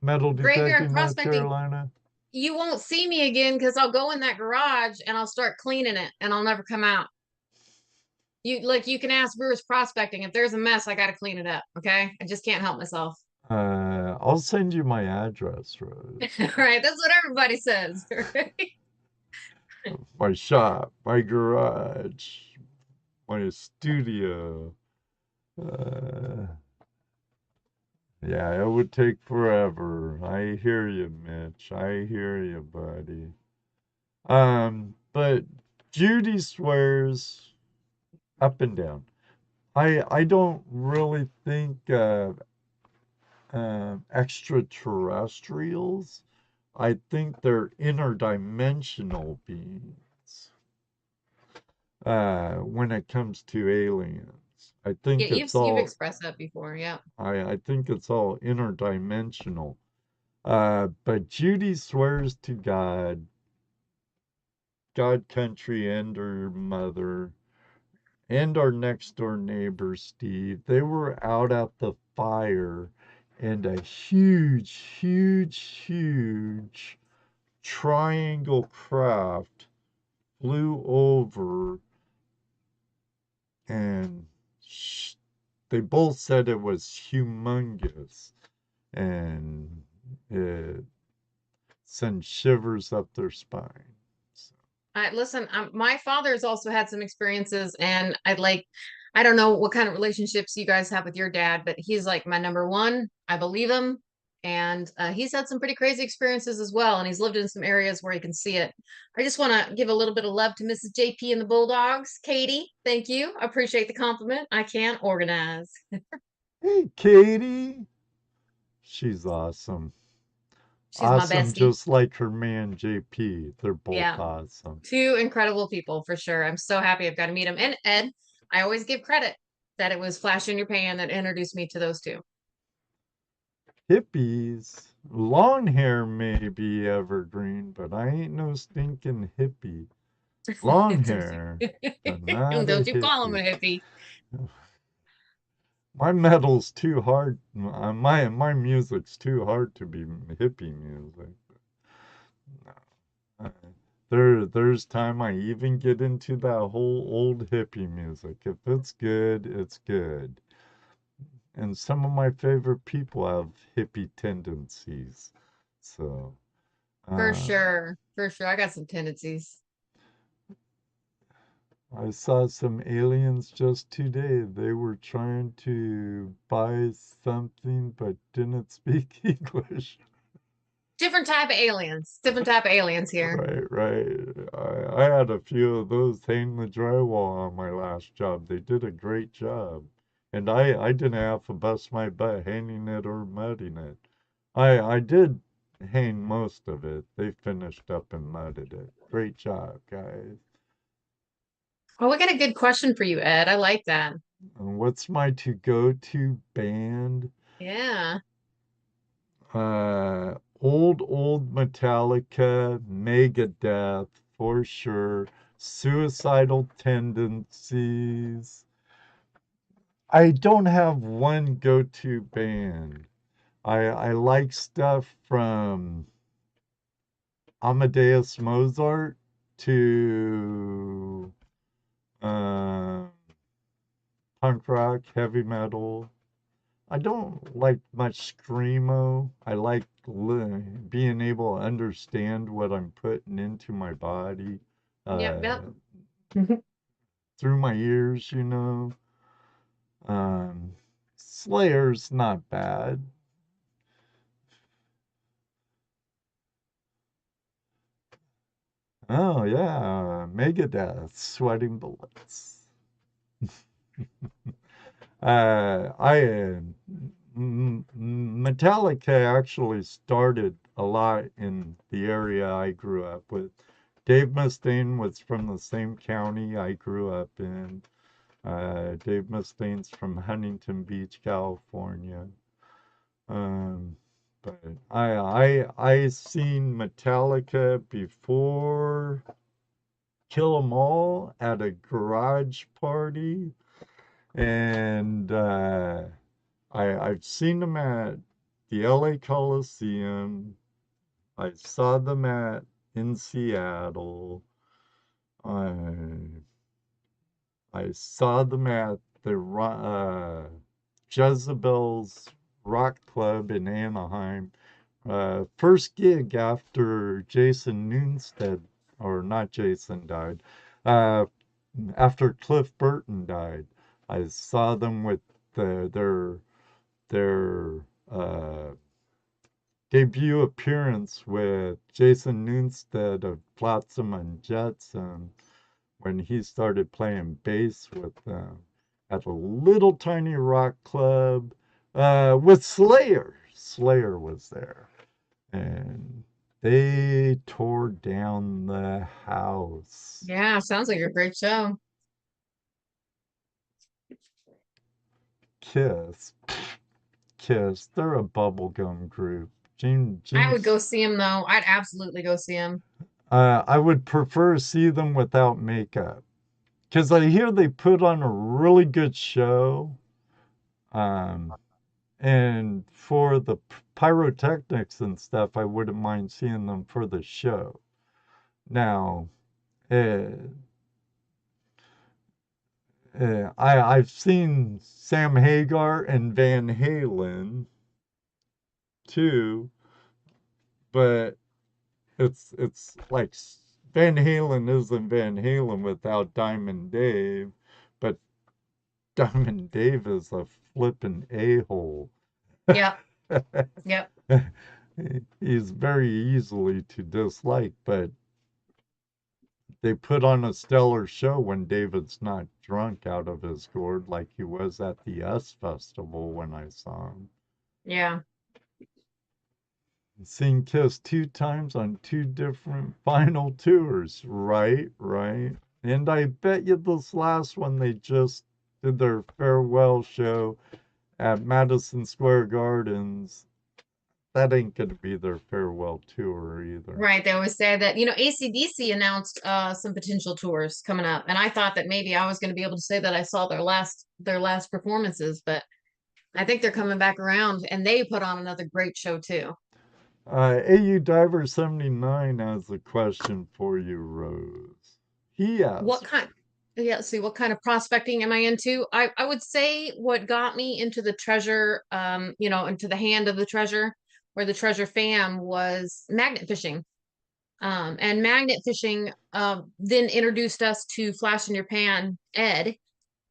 Metal Detecting North Carolina. You won't see me again because I'll go in that garage and I'll start cleaning it and I'll never come out. You can ask Brewers Prospecting. If there's a mess, I gotta clean it up. Okay? I just can't help myself. I'll send you my address, Rose. All right, that's what everybody says. Right? My shop, my garage, my studio. Yeah, it would take forever. I hear you, Mitch. I hear you, buddy. But Judy swears up and down. I don't really think extraterrestrials. I think they're interdimensional beings. When it comes to aliens. I think you've expressed that before, yeah. I think it's all interdimensional. But Judy swears to God God Country and her mother and our next door neighbor, Steve, they were out at the fire, and a huge triangle craft flew over, and they both said it was humongous, and it sent shivers up their spine. So, Listen, my father's also had some experiences, and I don't know what kind of relationships you guys have with your dad, but he's like my number one. I believe him. And he's had some pretty crazy experiences as well. And he's lived in some areas where he can see it. I just want to give a little bit of love to Mrs. JP and the Bulldogs. Katie, thank you. I appreciate the compliment. I can't organize. hey, Katie. She's awesome. She's my Awesome, bestie. just like her man, JP. They're both Yeah. awesome. Two incredible people for sure. I'm so happy I've got to meet him. And Ed, I always give credit that it was Flash in Your Pan that introduced me to those two. Hippies. Long hair may be evergreen, but I ain't no stinking hippie. Long hair, but not a Don't you call him a hippie. hippie. My metal's too hard. My music's too hard to be hippie music. No. There's time I even get into that whole old hippie music. If it's good, it's good. And some of my favorite people have hippie tendencies. So, For uh, sure. For sure. I got some tendencies. I saw some aliens just today. They were trying to buy something but didn't speak English. Different type of aliens. Different type of aliens here. Right. I had a few of those hanging the drywall on my last job. They did a great job. And I didn't have to bust my butt hanging it or mudding it. I did hang most of it. They finished up and mudded it. Great job, guys. Oh, we got a good question for you, Ed. I like that. And what's my to-go-to band? Yeah. Old Metallica, Megadeth, for sure. Suicidal tendencies. I don't have one go-to band. I like stuff from Amadeus Mozart to uh, punk rock, heavy metal. I don't like much screamo. I like being able to understand what I'm putting into my body Yep. through my ears, you know. Slayer's not bad. Oh yeah, Megadeth, Sweating Bullets. Metallica actually started a lot in the area I grew up with. Dave Mustaine was from the same county I grew up in. Dave Mustaine's from Huntington Beach, California. Um, but I seen Metallica before Kill 'Em All at a garage party, and I've seen them at the LA Coliseum. I saw them in Seattle. I saw them at the Jezebel's Rock Club in Anaheim. First gig after Jason Newsted, or not Jason died, uh, after Cliff Burton died. I saw them with their debut appearance with Jason Newsted of Flotsam and Jetsam when he started playing bass with them at a little tiny rock club with Slayer. Slayer was there. And they tore down the house. Yeah, sounds like a great show. Kiss. Kiss. They're a bubblegum group. I would James, go see him though. I'd absolutely go see him. I would prefer see them without makeup. Because I hear they put on a really good show. Um, and for the pyrotechnics and stuff, I wouldn't mind seeing them for the show. Now, uh, I've seen Sam Hagar and Van Halen too, but it's like Van Halen isn't Van Halen without Diamond Dave, but Diamond Dave is a flippin' a-hole. Yep. Yep. He's very easily to dislike, but they put on a stellar show when David's not drunk out of his gourd like he was at the US Festival when I saw him. Yeah. Seen Kiss 2 times on 2 different final tours. Right, right. And I bet you this last one they just did their farewell show at Madison Square Gardens. That ain't gonna be their farewell tour either. Right. They always say that, AC/DC announced some potential tours coming up. And I thought that maybe I was going to be able to say that I saw their last performances, but I think they're coming back around and they put on another great show too. AU Diver 79 has a question for you, Rose. He What asked, kind Yeah, let's see, what kind of prospecting am I into? I would say what got me into the treasure, into the hand of the treasure or the treasure fam was magnet fishing. And magnet fishing then introduced us to Flash in Your Pan Ed,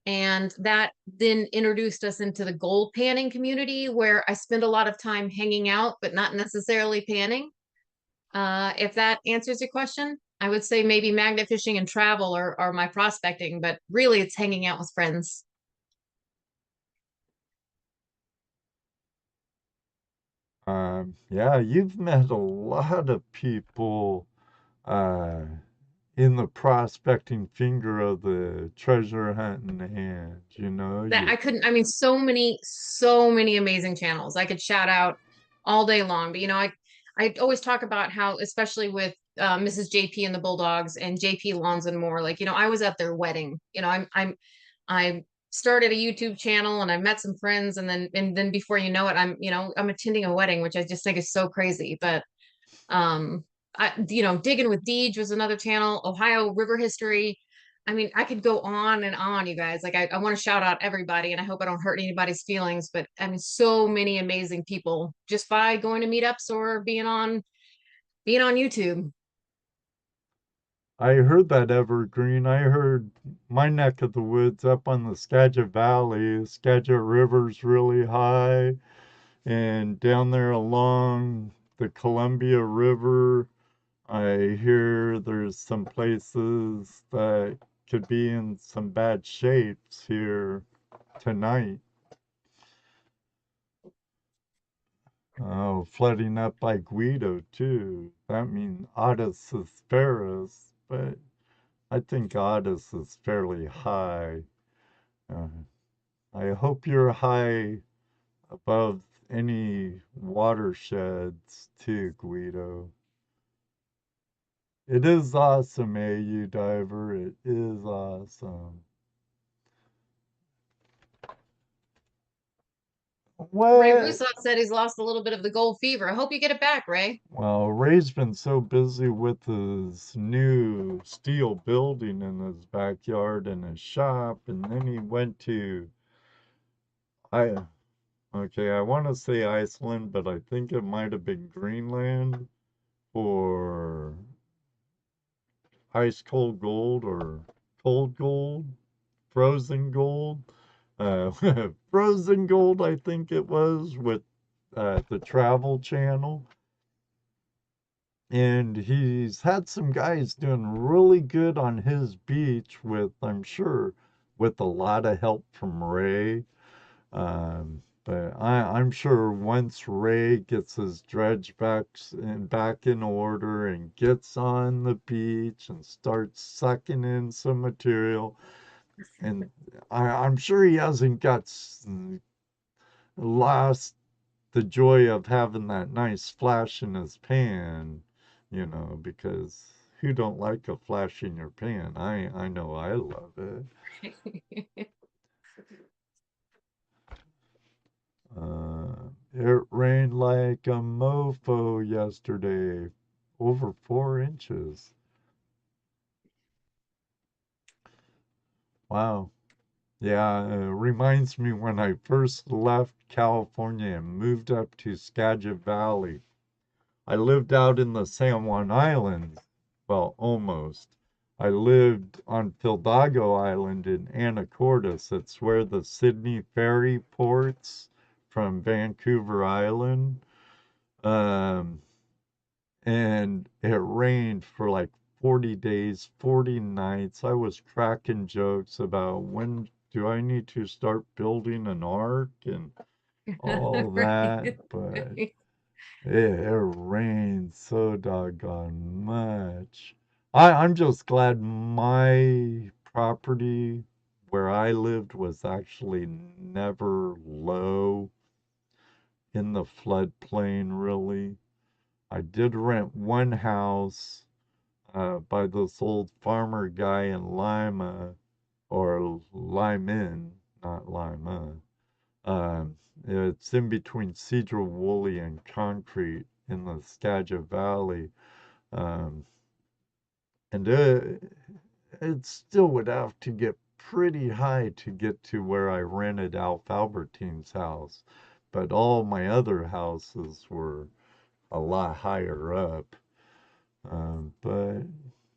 and that then introduced us into the gold panning community where I spend a lot of time hanging out, but not necessarily panning. If that answers your question, I would say maybe magnet fishing and travel are my prospecting, but really it's hanging out with friends. yeah, you've met a lot of people uh, in the prospecting finger of the treasure hunting hand, you know, That I couldn't, I mean, so many amazing channels I could shout out all day long. But I always talk about how, especially with Mrs. JP and the Bulldogs and JP Lawns and more, like, I was at their wedding. I started a YouTube channel and I met some friends, and then before you know it, I'm attending a wedding, which I just think is so crazy. But Digging with Deej was another channel, Ohio River History. I mean, I could go on and on, you guys. Like, I want to shout out everybody, and I hope I don't hurt anybody's feelings. But I mean, so many amazing people just by going to meetups or being on YouTube. I heard that evergreen. I heard my neck of the woods up on the Skagit Valley. Skagit River's really high, and down there along the Columbia River, I hear there's some places that could be in some bad shapes here tonight. Oh, flooding up by Guido too. That means Otis is Ferris, but I think Otis is fairly high. Uh, I hope you're high above any watersheds too, Guido. It is awesome, AU Diver. It is awesome. Ray What? Rusov said he's lost a little bit of the gold fever. I hope you get it back, Ray. Well, Ray's been so busy with his new steel building in his backyard and his shop, and then he went to I okay, I want to say Iceland, but I think it might have been Greenland for ice cold gold or cold gold, frozen gold. Frozen gold, I think it was with the Travel Channel. And he's had some guys doing really good on his beach with, I'm sure, with a lot of help from Ray. But I'm sure once Ray gets his dredge back in order and gets on the beach and starts sucking in some material, and I'm sure he hasn't lost the joy of having that nice flash in his pan, because who don't like a flash in your pan? I know I love it. It rained like a mofo yesterday, over 4 inches. Wow. Yeah, it reminds me when I first left California and moved up to Skagit Valley. I lived out in the San Juan Islands. Well, almost. I lived on Fildago Island in Anacortes. It's where the Sydney ferry ports from Vancouver Island. Um, and it rained for like 40 days, 40 nights. I was cracking jokes about when do I need to start building an ark and all that, but it rained so doggone much. I'm just glad my property where I lived was actually never low in the floodplain, really. I did rent one house by this old farmer guy in Lima, or Lyman, not Lima. It's in between Cedar Woolley and Concrete in the Skagit Valley. Um, and it still would have to get pretty high to get to where I rented Alf Albertine's house. But all my other houses were a lot higher up. But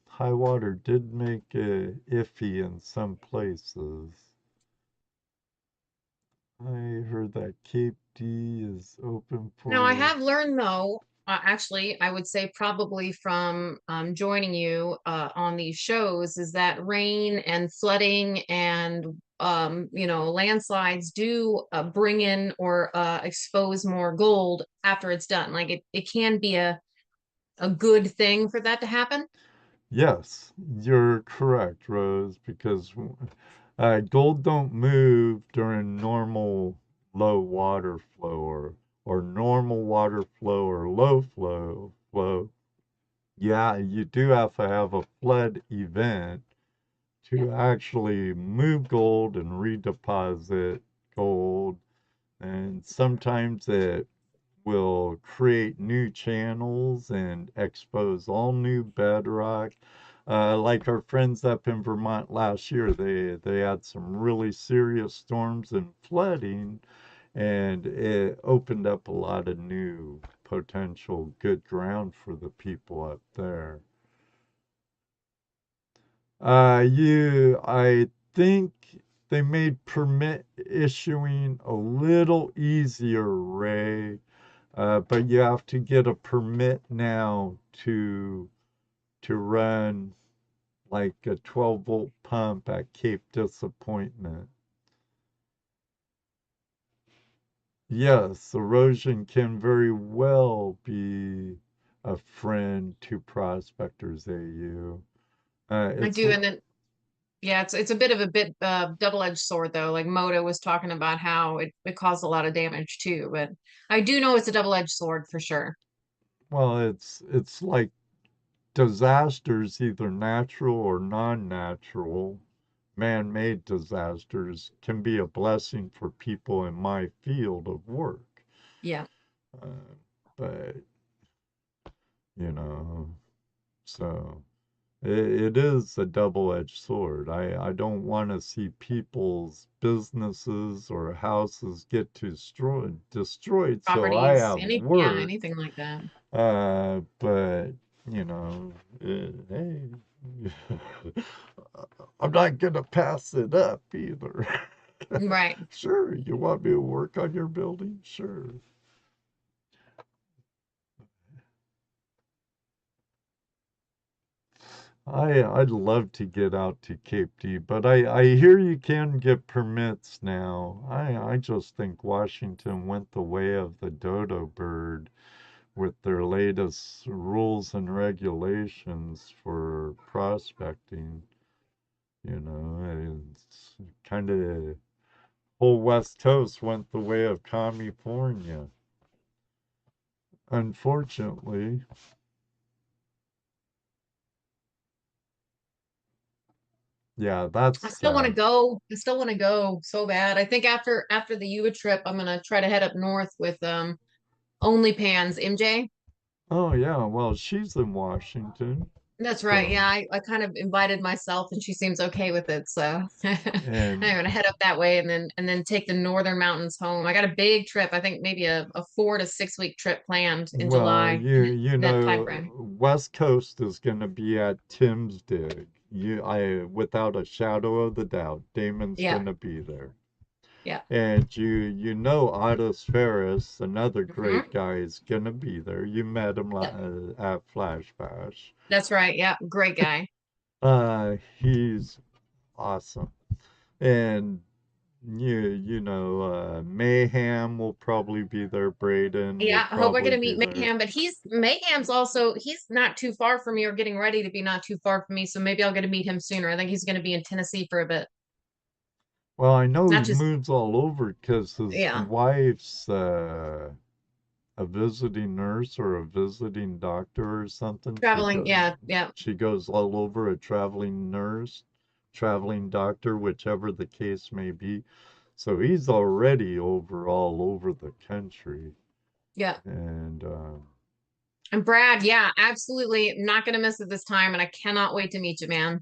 high water did make it iffy in some places. I heard that Cape D is open Now, I for. have learned though, actually, I would say probably from joining you on these shows, is that rain and flooding and landslides do bring in or expose more gold after it's done. Like it can be a good thing for that to happen. Yes, you're correct, Rose, because gold don't move during normal low water flow or normal water flow or low flow. Yeah, you do have to have a flood event to actually move gold and redeposit gold. And sometimes it will create new channels and expose all new bedrock. Like our friends up in Vermont last year, they had some really serious storms and flooding, and it opened up a lot of new potential good ground for the people up there. I think they made permit issuing a little easier, Ray. But you have to get a permit now to run like a 12-volt pump at Cape Disappointment. Yes, erosion can very well be a friend to Prospectors AU. I It's do, and then yeah, it's a bit of a double-edged sword though. Like Moto was talking about how it caused a lot of damage too, but I do know it's a double-edged sword for sure. well, it's like disasters, either natural or non-natural, man-made disasters, can be a blessing for people in my field of work. Yeah. Uh, but you know, so it is a double-edged sword. I don't want to see people's businesses or houses get destroyed so I Properties, have yeah, work. anything like that. But hey, I'm not gonna pass it up either. Right. Sure, you want me to work on your building? Sure. I'd love to get out to Cape D, but I hear you can get permits now. I just think Washington went the way of the dodo bird with their latest rules and regulations for prospecting. It's kind of whole West Coast went the way of California. Unfortunately, Yeah, I that's still want to go. I still want to go so bad. I think after the Uva trip, I'm gonna try to head up north with OnlyPans MJ. oh yeah, well, she's in Washington. That's right. So, Yeah, I kind of invited myself and she seems okay with it. So I'm and gonna head up that way and then take the northern mountains home. I got a big trip. I think maybe a 4 to 6 week trip planned in well, July you in that time know, frame. West Coast is going to be at Tim's Dig. Without a shadow of the doubt, Damon's Yeah, going to be there. yeah. And you know Ottis Ferris, another Hmm. great guy, is gonna be there. You met him Yep. at Flash Bash. That's right. Yeah, great guy. He's awesome. And you know, Mayhem will probably be there. Braden will Yeah, I hope I get probably to be meet there. Mayhem, but Mayhem's also he's not too far from me or getting ready to be not too far from me, so maybe I'll get to meet him sooner. I think he's going to be in Tennessee for a bit. Well, I know he Not just moves all over because his yeah, wife's a visiting nurse or a visiting doctor or something. traveling. Yeah, yeah. She goes all over, a traveling nurse, traveling doctor, whichever the case may be. So he's already over all over the country. Yeah. And And Brad, yeah, absolutely not gonna miss it this time, and I cannot wait to meet you, man.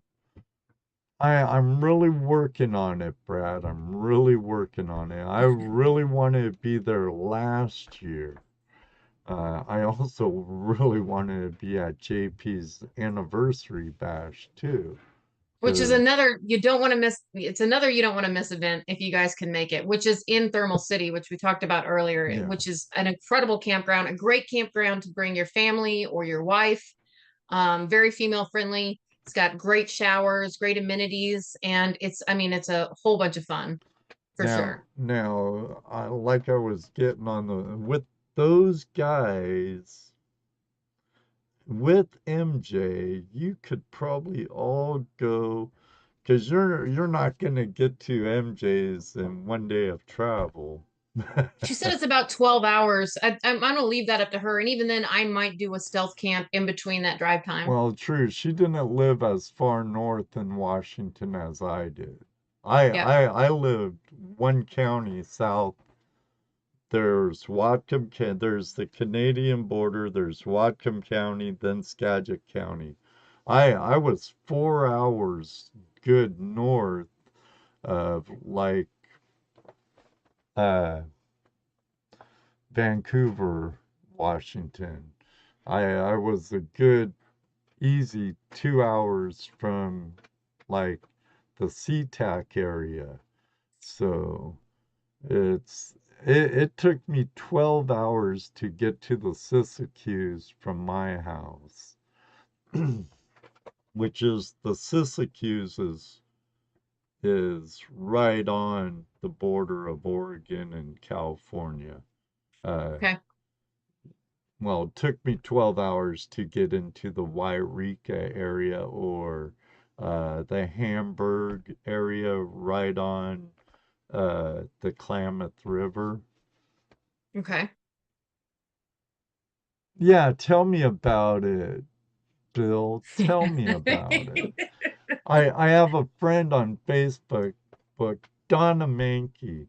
I'm really working on it, Brad. I'm really working on it. I really wanted to be there last year. I also really wanted to be at JP's anniversary bash too. Which is 'Cause, another you don't want to miss. It's another you don't want to miss event if you guys can make it, which is in Thermal City, which we talked about earlier, yeah. which is an incredible campground, a great campground to bring your family or your wife. Very female friendly. It's got great showers, great amenities, and I mean, it's a whole bunch of fun for sure. Now, like I was getting on with those guys, with MJ, you could probably all go, because you're not gonna get to MJ's in one day of travel. She said it's about 12 hours. I'm going to leave that up to her. And even then, I might do a stealth camp in between that drive time. Well, true, she didn't live as far north in Washington as I did. I lived one county south. There's there's the Canadian border, there's Whatcom County, then Skagit County. I was 4 hours good north of like uh Vancouver, Washington. I was a good easy 2 hours from like the SeaTac area. So it took me 12 hours to get to the Siskiyous from my house, which is the Siskiyous is right on the border of Oregon and California. Uh, Okay. well, it took me 12 hours to get into the Wairika area or the Hamburg area right on the Klamath River. Okay. Yeah, tell me about it, Bill. Tell me about it. I have a friend on Facebook, Donna Mankey,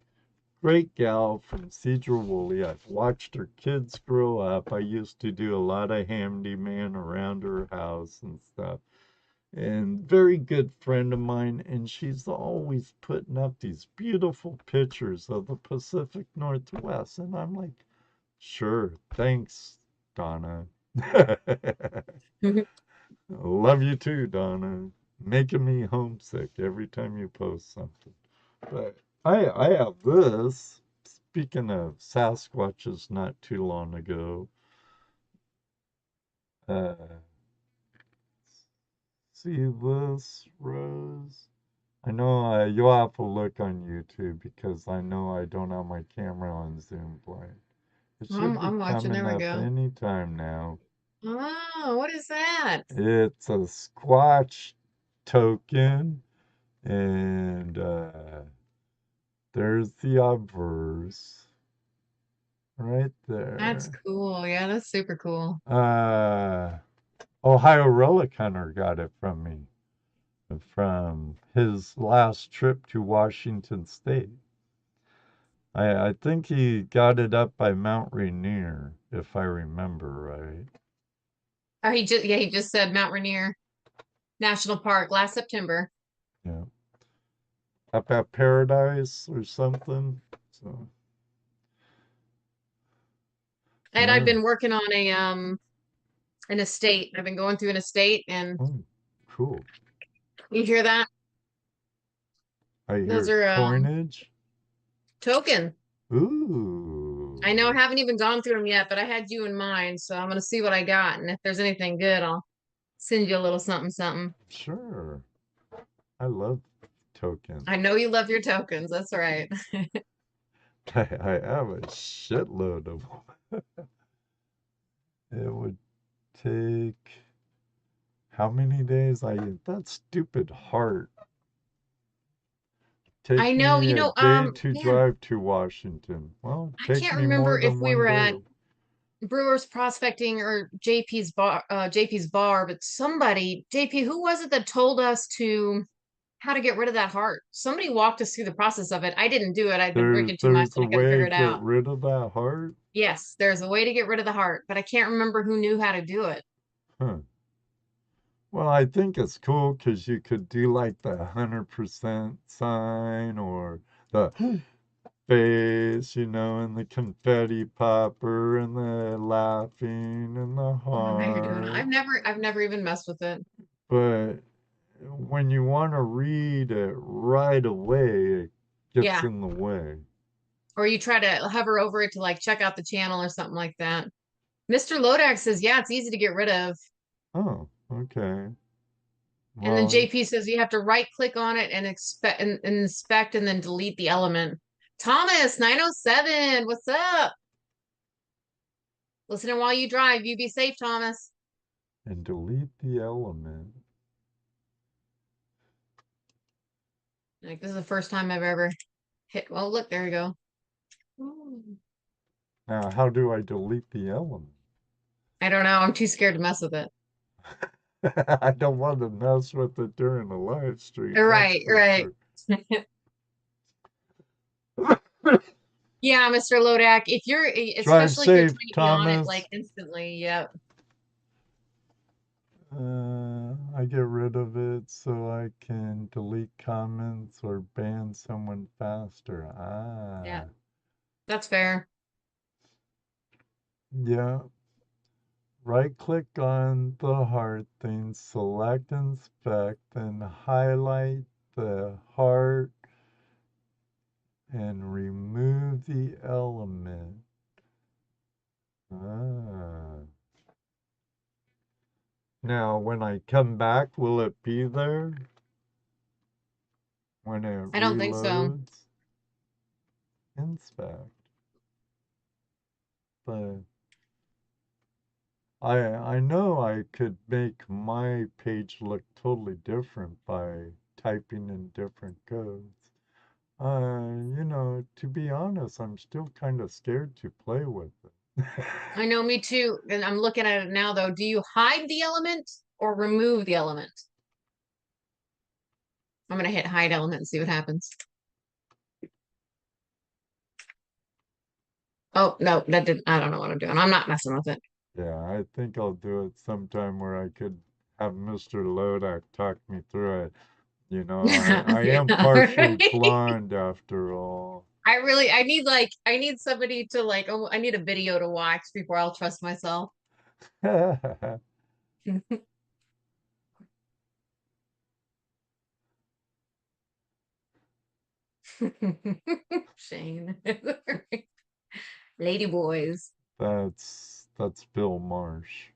great gal from Cedar Woolley. I've watched her kids grow up. I used to do a lot of handyman around her house and stuff. And very good friend of mine, and she's always putting up these beautiful pictures of the Pacific Northwest. And I'm like, sure, thanks, Donna. Love you too, Donna. Making me homesick every time you post something. But I have this. Speaking of Sasquatches, not too long ago. Uh, see this, Rose? I know you'll have to look on YouTube because I know I don't have my camera on Zoom Play. It should be I'm watching. coming There we up go. any time now. Oh, what is that? It's a Squatch token, and there's the obverse right That's there. cool. Yeah, that's super cool. Ohio Relic Hunter got it from me. from his last trip to Washington State. I think he got it up by Mount Rainier, if I remember right. Oh, he just said Mount Rainier National Park last September. Yeah. Up at Paradise or something. So. And I've Yeah. been working on an estate. I've been going through an estate, and Oh, cool. you hear that? I Those hear are coinage. token. Ooh. I know I haven't even gone through them yet, but I had you in mind, so I'm gonna see what I got, and if there's anything good, I'll send you a little something something. Sure. I love tokens. I know you love your tokens. That's right. I have a shitload of them. It would take how many days? That stupid heart. I Take know, me a day to man, drive to Washington. Well, I take can't me more remember if than we one were at day. Brewers Prospecting or JP's bar, but somebody, JP, who was it that told us how to get rid of that heart? Somebody walked us through the process of it. I didn't do it. I'd been drinking too much, There's but a I gotta way figure to it get out. rid of that heart? Yes, there's a way to get rid of the heart, but I can't remember who knew how to do it. Huh. Well, I think it's cool because you could do like the 100% sign or the face, and the confetti popper and the laughing and the I don't know how you're doing it. heart. I've never even messed with it. But when you want to read it right away, it gets Yeah. in the way. Or you try to hover over it to like check out the channel or something like that. Mr. Lodak says, yeah, it's easy to get rid of. Oh, okay. And then Well, JP says you have to right click on it and inspect and then delete the element. Thomas 907, what's up? Listening while you drive. You be safe, Thomas. and delete the element. Like this is the first time I've ever hit. Well, look, there you go. Now, how do I delete the element? I don't know. I'm too scared to mess with it. I don't want to mess with it during the live stream. Right, right. Sure. Yeah, Mr. Lodak, if you're Drive especially if you're safe, trying to be on it Thomas. like instantly, yep. I get rid of it so I can delete comments or ban someone faster. Yeah, that's fair. Yeah. Right click on the heart thing, select inspect, then highlight the heart and remove the element. Now, when I come back, will it be there? When it I don't think so. reloads? Inspect. But I know I could make my page look totally different by typing in different codes. To be honest, I'm still kind of scared to play with it. I know, me too. And I'm looking at it now, though. Do you hide the element or remove the element? I'm going to hit hide element and see what happens. Oh, no, that didn't. I don't know what I'm doing. I'm not messing with it. Yeah, I think I'll do it sometime where I could have Mr. Lodak talk me through it. I am Yeah, partially right? blind after all. I need somebody to like, oh, I need a video to watch before I'll trust myself. Shane. Lady boys. That's Bill Marsh.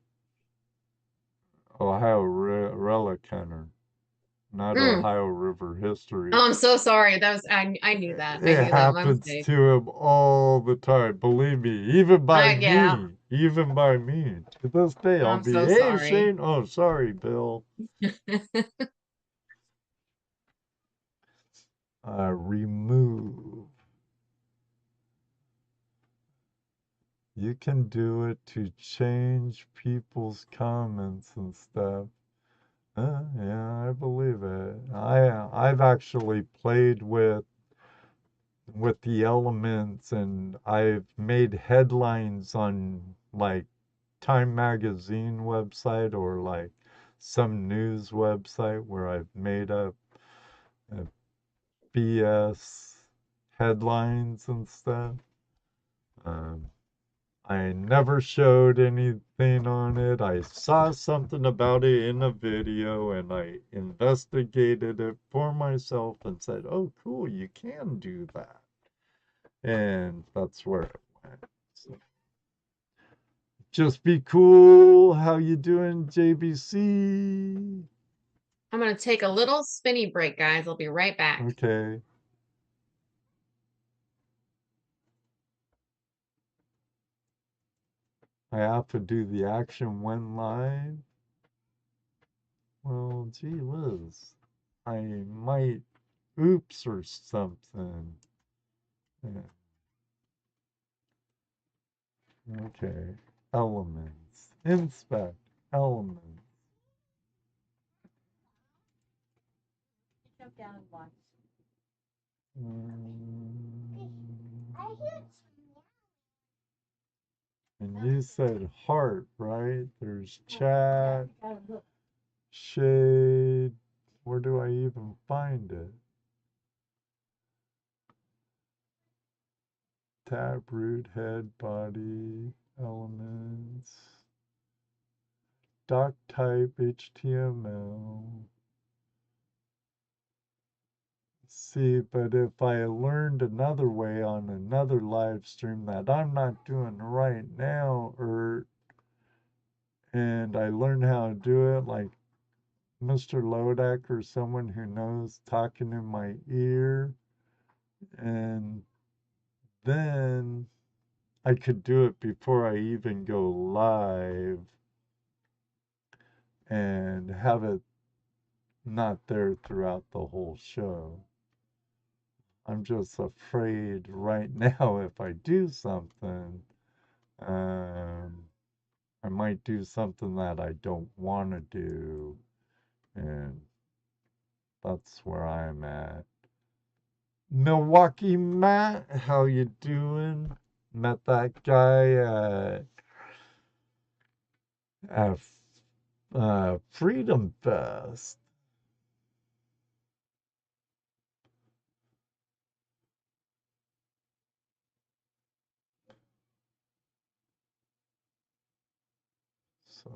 Ohio Relic Hunter, not Mm. Ohio River History. Oh, I'm so sorry. I knew that. I It knew that. My happens mistake. to him all the time. Believe me, even by Yeah. me, even by me. To this day, I'll I'm be, so hey sorry. Shane. Oh, sorry, Bill. Remove. You can do it to change people's comments and stuff. Yeah, I believe it. I've actually played with the elements, and I've made headlines on like Time Magazine website or like some news website where I've made up BS headlines and stuff. Um, I never showed anything on it. I saw something about it in a video and I investigated it for myself and said, oh, cool, you can do that. And that's where it went. So, just be cool. How you doing, JBC? I'm gonna take a little spinny break, guys. I'll be right back. Okay. I have to do the action when live. Well, gee whiz. I might oops or something. Yeah. Okay. Elements. Inspect. Elements. And you said heart, right? There's chat, shade. Where do I even find it? Tab, root, head, body, elements, doc type, HTML. See, but if I learned another way on another live stream that I'm not doing right now, and I learned how to do it, like Mr. Lodak or someone who knows talking in my ear, and then I could do it before I even go live and have it not there throughout the whole show. I'm just afraid right now if I do something, I might do something that I don't want to do, and that's where I'm at. Milwaukee Matt, how you doing? Met that guy at Freedom Fest. So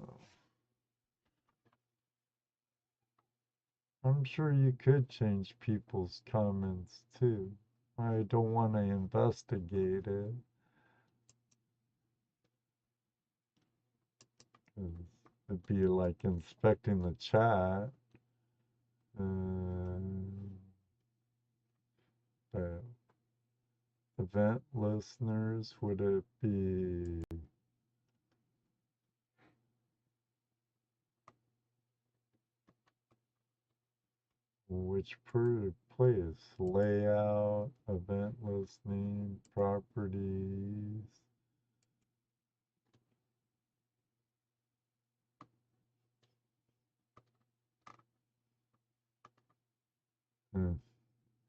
I'm sure you could change people's comments too. I don't want to investigate it. It'd be like inspecting the chat. The event listeners, would it be which place? Layout, event listening, properties.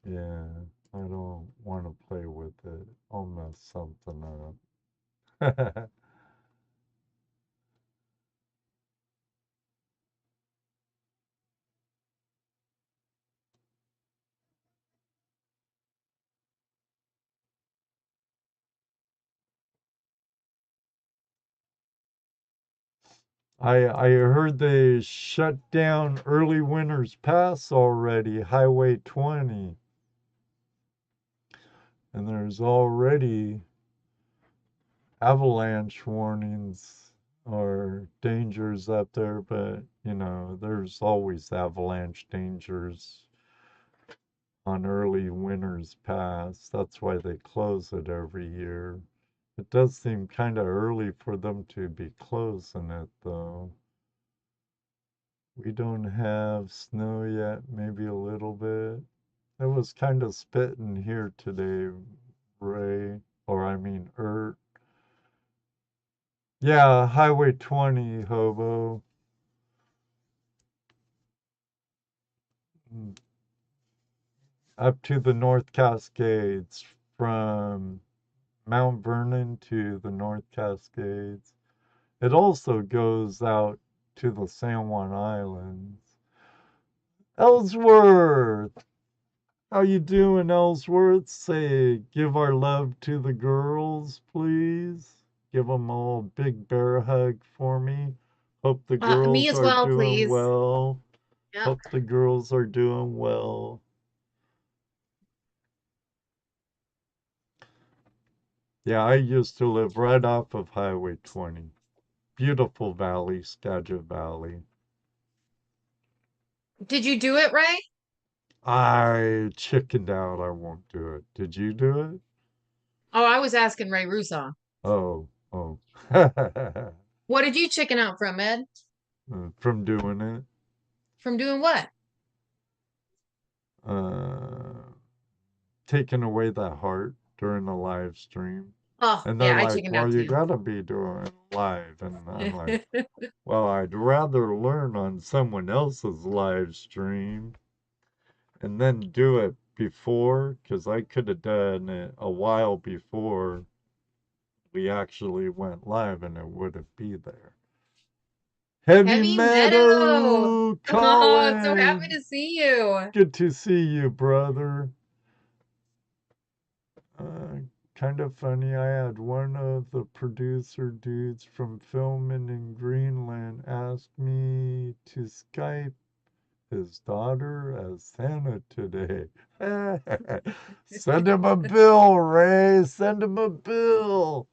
Yeah, I don't want to play with it. I'll mess something up. I heard they shut down Early Winners Pass already, Highway 20. And there's already avalanche warnings or dangers up there, but there's always avalanche dangers on Early Winners Pass. That's why they close it every year. It does seem kind of early for them to be closing it, though. We don't have snow yet, maybe a little bit. It was kind of spitting here today, Ray, or I mean, Yeah, Highway 20, Hobo. up to the North Cascades, from Mount Vernon to the North Cascades. It also goes out to the San Juan Islands. Ellsworth! How you doing, Ellsworth? Say, give our love to the girls, please. Give them all a big bear hug for me. Hope the Me girls as are well, doing please. well. Yep. Hope the girls are doing well. Yeah, I used to live right off of Highway 20. Beautiful valley, Skagit Valley. Did you do it, Ray? I chickened out. I won't do it. Did you do it? Oh, I was asking Ray Russo. Oh, oh. What did you chicken out from, Ed? From doing it. From doing what? Uh, taking away that heart during the live stream. Oh, And they're yeah, I like, chickened well, out you too. gotta be doing it live. And I'm like, well, I'd rather learn on someone else's live stream and then do it before, because I could have done it a while before we actually went live and it wouldn't be there. Heavy Heavy Meadow. Meadow, Oh, so happy Colin! to see you. Good to see you, brother. Uh, kind of funny. I had one of the producer dudes from filming in Greenland ask me to Skype his daughter as Santa today. Send him a bill, Ray. Send him a bill.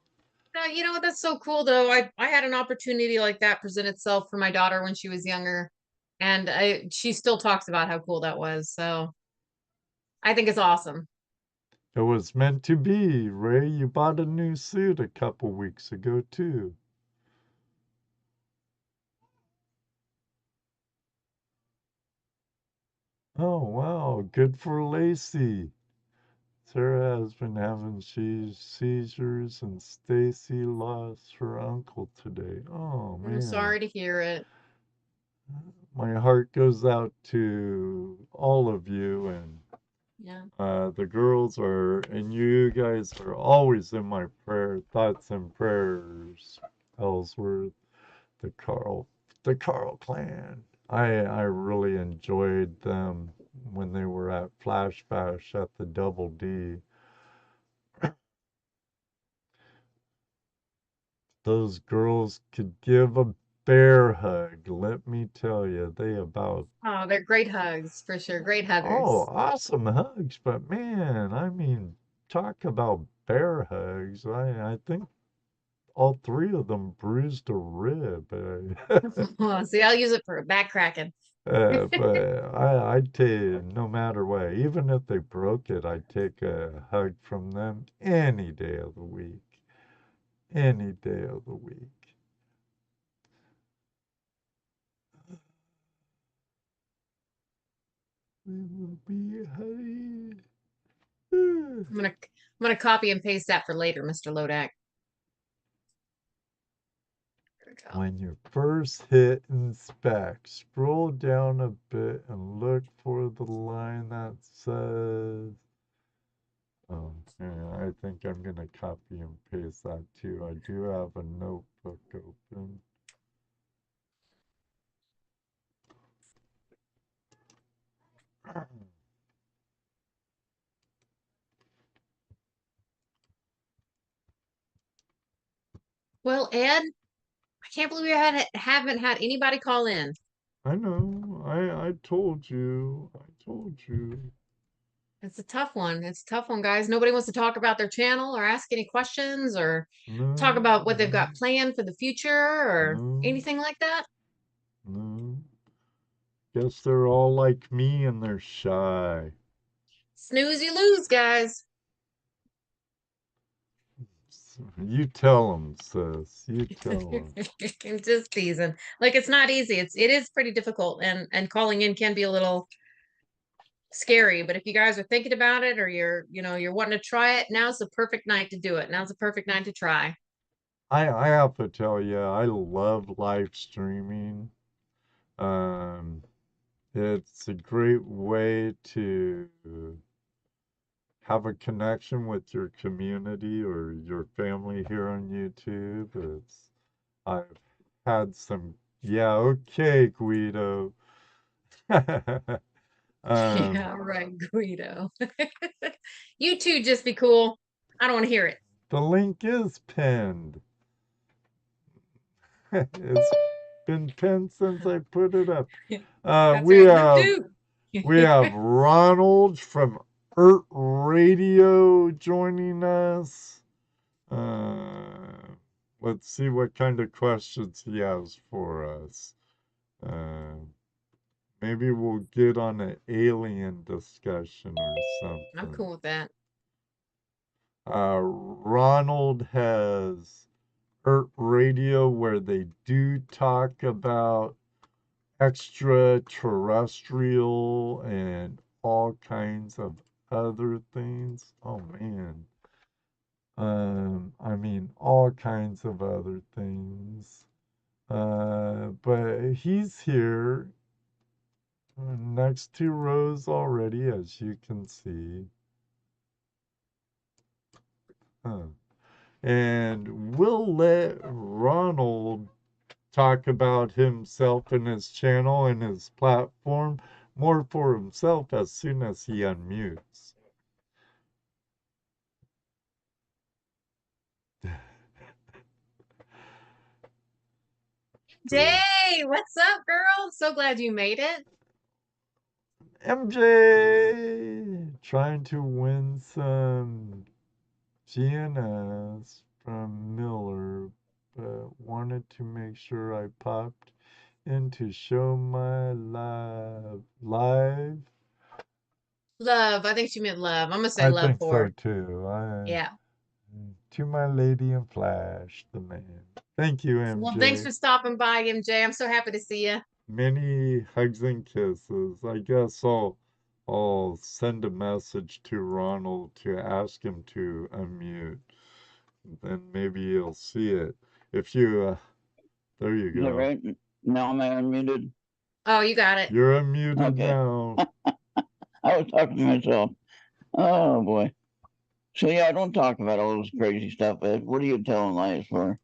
No, you know what? That's so cool, though. I had an opportunity like that present itself for my daughter when she was younger, and she still talks about how cool that was. So I think it's awesome. It was meant to be, Ray. You bought a new suit a couple weeks ago, too. Oh, wow. Good for Lacey. Sarah has been having seizures, and Stacy lost her uncle today. Oh, I'm man. sorry to hear it. My heart goes out to all of you, and Yeah. the girls are, and you guys are always in my thoughts and prayers. Ellsworth, the Carl clan. I really enjoyed them when they were at Flash Bash at the Double D. Those girls could give a bear hug. Let me tell you, they about Oh, they're great hugs for sure. Great oh, huggers. awesome hugs. But man, I mean, talk about bear hugs. I think all three of them bruised a rib. Oh, see, I'll use it for a back cracking. But I'd take, no matter what, even if they broke it, I'd take a hug from them any day of the week. Any day of the week. We will be happy. I'm gonna copy and paste that for later, Mr. Lodak. There we go. When you first hit inspect, scroll down a bit and look for the line that says, oh, yeah, I think I'm going to copy and paste that too. I do have a notebook open. Well, Ed, I can't believe we haven't had anybody call in. I know. I told you. I told you. It's a tough one. It's a tough one, guys. Nobody wants to talk about their channel or ask any questions or talk No, about what they've no, got planned for the future or no, anything like that. no. Guess they're all like me and they're shy. Snooze, you lose, guys. You tell them, sis. You tell them. I'm just teasing. Like it's not easy. It is pretty difficult, and calling in can be a little scary. But if you guys are thinking about it or you're wanting to try it, now's the perfect night to do it. Now's the perfect night to try. I have to tell you, I love live streaming. Um, It's a great way to have a connection with your community or your family here on YouTube. I've had some, yeah, okay, Guido. Yeah, right, Guido. You two just be cool. I don't want to hear it. The link is pinned. It's been pinned since I put it up. That's We right. have Loop we doo. have Ronald from Radio joining us. Let's see what kind of questions he has for us. Uh, Maybe we'll get on an alien discussion or I'm something. cool with that. Ronald has Radio where they do talk about extraterrestrial and all kinds of other things. Oh man. I mean all kinds of other things. But he's here next to Rose already, as you can see. Huh. And we'll let Ronald talk about himself and his channel and his platform more for himself as soon as he unmutes. Day, what's up, girl? So glad you made it. MJ trying to win some GNS from Miller, but wanted to make sure I popped in to show my live. Love. I think she meant love. I'm gonna say I love think for so her. too. Yeah. To my lady in Flash, the man. Thank you, Well, thanks MJ. for stopping by, MJ. I'm so happy to see you. Many hugs and kisses. I guess I'll send a message to Ronald to ask him to unmute. Then maybe you'll see it. If you, there you Is that go. right? Now am I unmuted? Oh, you got it. You're unmuted Okay. now. I was talking to myself. Oh boy. So yeah, I don't talk about all this crazy stuff, Ed. What are you telling lies for?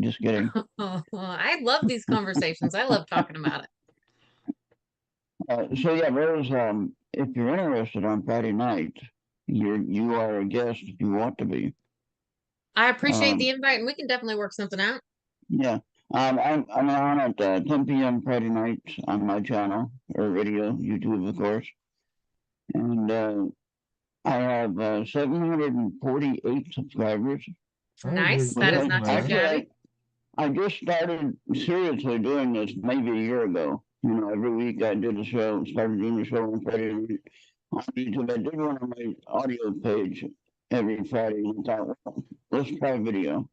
Just kidding. I love these conversations. I love talking about it. So yeah, Rose, if you're interested on Friday night, you are a guest if you want to be. I appreciate the Um, invite, and we can definitely work something out. yeah. I'm on at 10 p.m. Friday night on my channel or video, YouTube, of course, and I have 748 subscribers. Oh, Nice. you're Which That is getting not too there. shabby. I just started seriously doing this maybe a year ago. You know, every week I did a show, started doing a show on Friday night on YouTube. I did one on my audio page every Friday and thought, well, let's try video.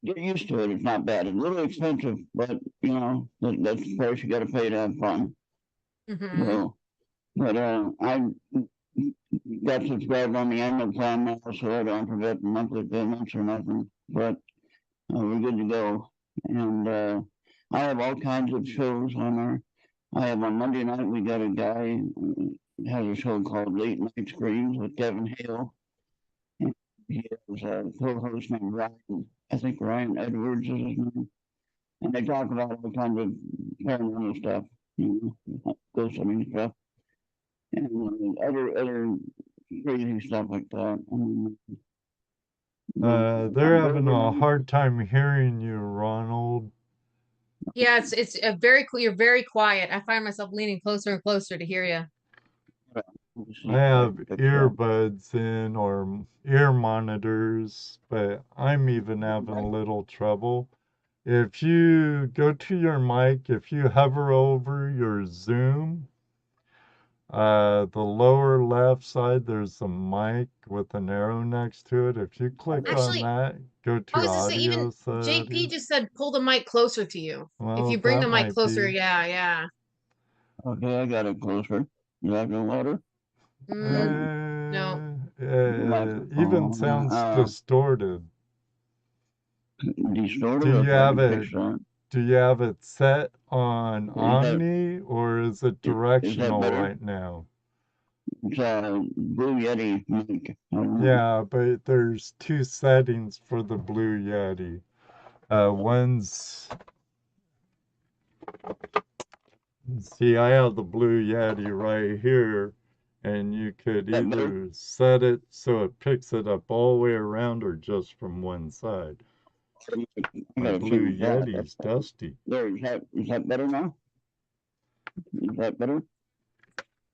Get used to it. It's not bad. It's a little expensive, but you know, that's the price you got to pay to have fun. Mm-hmm. So, but I got subscribed on the annual plan now, so I don't forget the monthly payments or nothing. But we're good to go. And I have all kinds of shows on there. I have on Monday night, we got a guy who has a show called Late Night Screams with Kevin Hale. And he has a co-host named Ryan, I think Ryan Edwards is his name. And they talk about all kinds of paranormal stuff, you know, ghost hunting stuff, and other crazy stuff like that. They're having a hard time hearing you, Ronald. Yeah, it's a very cool. You're very quiet. I find myself leaning closer and closer to hear you. I have earbuds in or ear monitors, but I'm even having a little trouble. If you go to your mic, if you hover over your Zoom, the lower left side, there's a mic with an arrow next to it. If you click on Actually, that, go I to was just say, audio even JP settings. just said pull the mic closer to you. If Well, you bring the that mic might closer, be. yeah. Okay, I got it closer. You like it louder? Mm, no. Even sounds distorted. Distorted? Do you Okay, I have can it? fix that. Do you have it set on Is that, Omni or is it is that directional better? right now? It's a Blue Yeti mic. I don't know. Yeah, but there's two settings for the Blue Yeti. One's, see, I have the Blue Yeti right here, and you could Is that better? either set it so it picks it up all the way around or just from one side. I My gotta Blue change that. Yeti's dusty. There, is that better now? Is that better?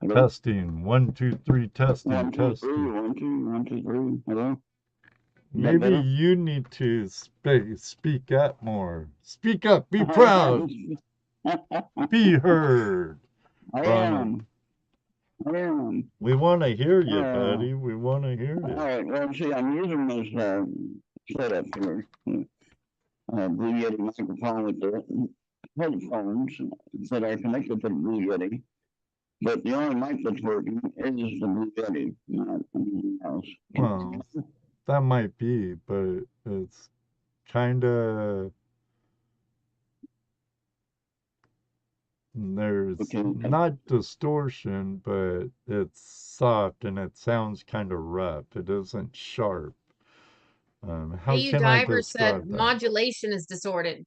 Hello? Testing. 1, 2, 3, testing, 1, 2, 3, testing. 1, 2, 1, 2, 3. Hello? Is that Maybe better? you need to speak up more. Speak up. Be proud. Be heard. I Ronald. am. I am. We want to hear you, buddy. We want to hear All you. right. Well, see, I'm using this setup here. Blue Yeti microphone with the headphones that are connected to the Blue Yeti. But the only mic that's working is the Blue Yeti, not anything else. Well, that might be, but it's kind of, there's Okay. not distortion, but it's soft and it sounds kind of rough. It isn't sharp. How AU can I Diver said describe that? modulation is distorted.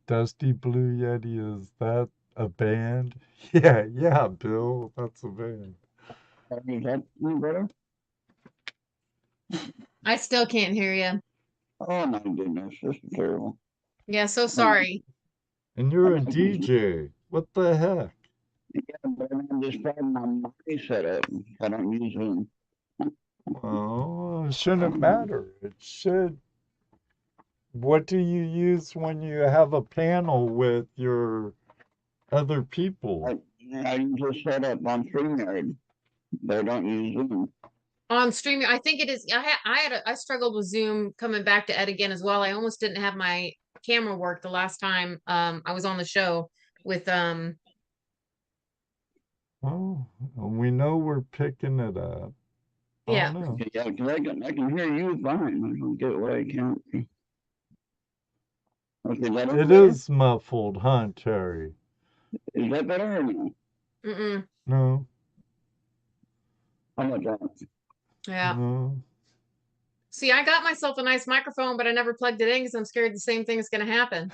Dusty Blue Yeti, is that a band? Yeah, Bill, that's a band. Is that any better? I still can't hear you. Oh my goodness, this is terrible. Yeah, so sorry. And you're a DJ. What the heck? Yeah, but I'm just having my mic set up. I don't use them. Well, it shouldn't matter. It should. What do you use when you have a panel with your other people? I just set up on StreamYard. They don't use Zoom. On streaming, I think it is. I struggled with Zoom coming back to Ed again as well. I almost didn't have my camera work the last time I was on the show with Oh, we know we're picking it up. Yeah. Oh, no. Yeah, because I can hear you fine. I don't get why I can't. Okay, that It is muffled, huh, Terry? Is that better or no? Mm-mm. No. How much that? Yeah. No. See, I got myself a nice microphone, but I never plugged it in because I'm scared the same thing is going to happen.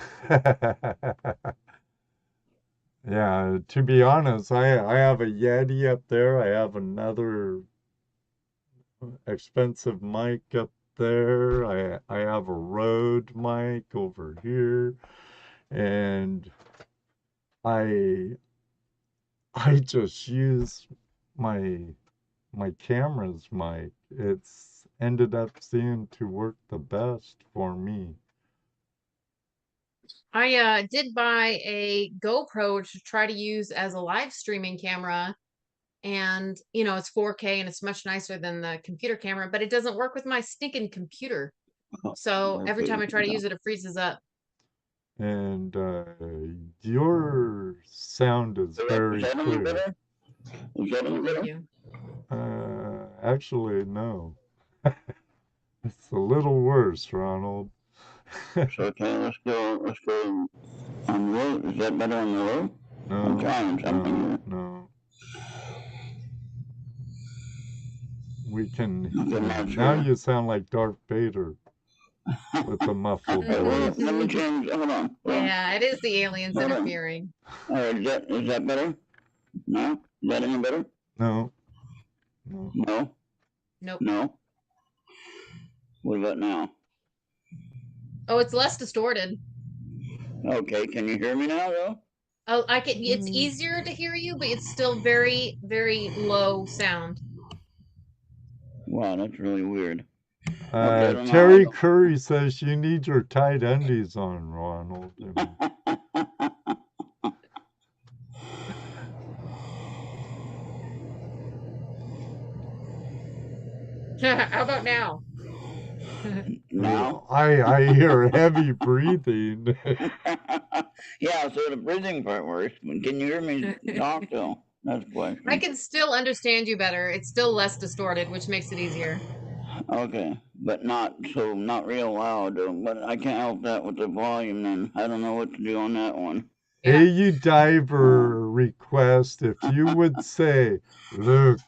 Yeah, to be honest, I have a Yeti up there. I have another expensive mic up there. I have a Rode mic over here, and I just use my camera's mic. It's ended up seeming to work the best for me. I did buy a GoPro to try to use as a live streaming camera. And, you know, it's 4K and it's much nicer than the computer camera, but it doesn't work with my stinking computer. So every time I try to use it, it freezes up. And your sound is very clear. Is that any better? Thank you. Actually, no. It's a little worse, Ronald. So okay, let's go on low. Is that better on the low? No, I'm trying something. no. We can. Okay, Now you sound like Darth Vader with the muffled Okay, well, voice. let me change. Hold on. Yeah, it is the aliens Hold on. interfering. Is that better? No? Is that any better? No. No? Nope. No? What about now? Oh, it's less distorted. Okay, can you hear me now though? Oh, I can. It's easier to hear you, but it's still very, very low sound. Wow, that's really weird. Terry Curry says you need your tight undies on, Ronald. How about now? Now? I hear heavy breathing. Yeah, so the breathing part works. Can you hear me talk though? That's the question. I can still understand you better. It's still less distorted, which makes it easier. Okay, but not real loud. But I can't help that with the volume. Then I don't know what to do on that one. Yeah. AU Diver request if you would say, Luke,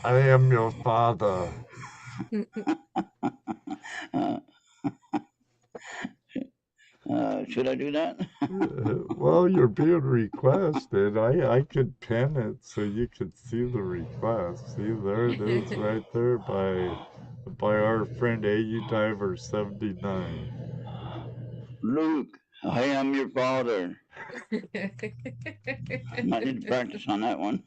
I am your father. Should I do that? Well, you're being requested. I could pin it so you could see the request. See, there it is right there by our friend AU Diver 79. Luke, I am your father. Might need to practice on that one.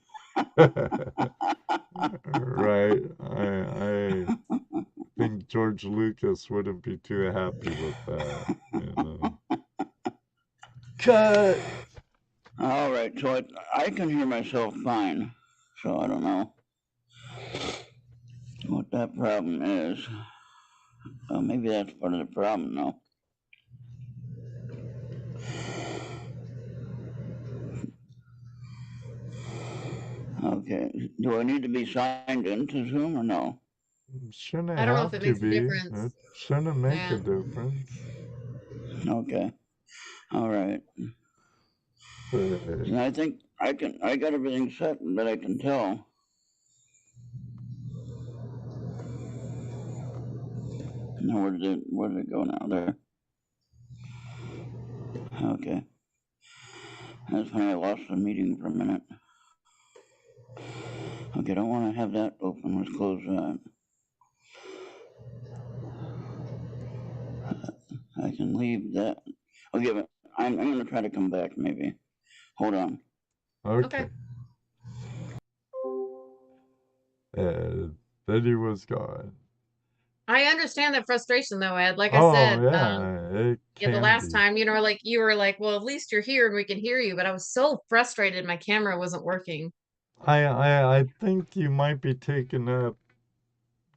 Right. I think George Lucas wouldn't be too happy with that. You know. Cut. All right, so I can hear myself fine. So I don't know what that problem is. Maybe that's part of the problem, though. Okay, do I need to be signed into Zoom or no? Shouldn't I don't know if have it to makes a be. difference. It shouldn't make Yeah. a difference. Okay, all right. And I think I got everything set that I can tell. Now where did it go now? There. Okay. That's when I lost the meeting for a minute. Okay, I don't want to have that open. Let's close that. I can leave that. Okay, but I'm going to try to come back maybe. Hold on. Okay. Then he was gone. I understand that frustration though, Ed. Like I Oh, said, yeah, it yeah, the can last be. time, like you were like, well, at least you're here and we can hear you. But I was so frustrated my camera wasn't working. I think you might be taking up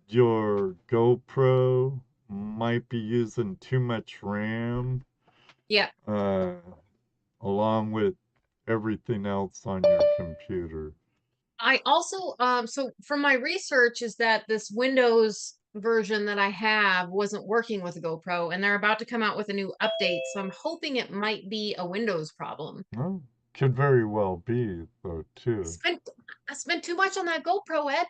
your GoPro, might be using too much RAM, Yeah. along with everything else on your computer. I also, so from my research is that this Windows version that I have wasn't working with a GoPro, and they're about to come out with a new update. So I'm hoping it might be a Windows problem. Well, could very well be, though, too. I spent too much on that GoPro, Ed.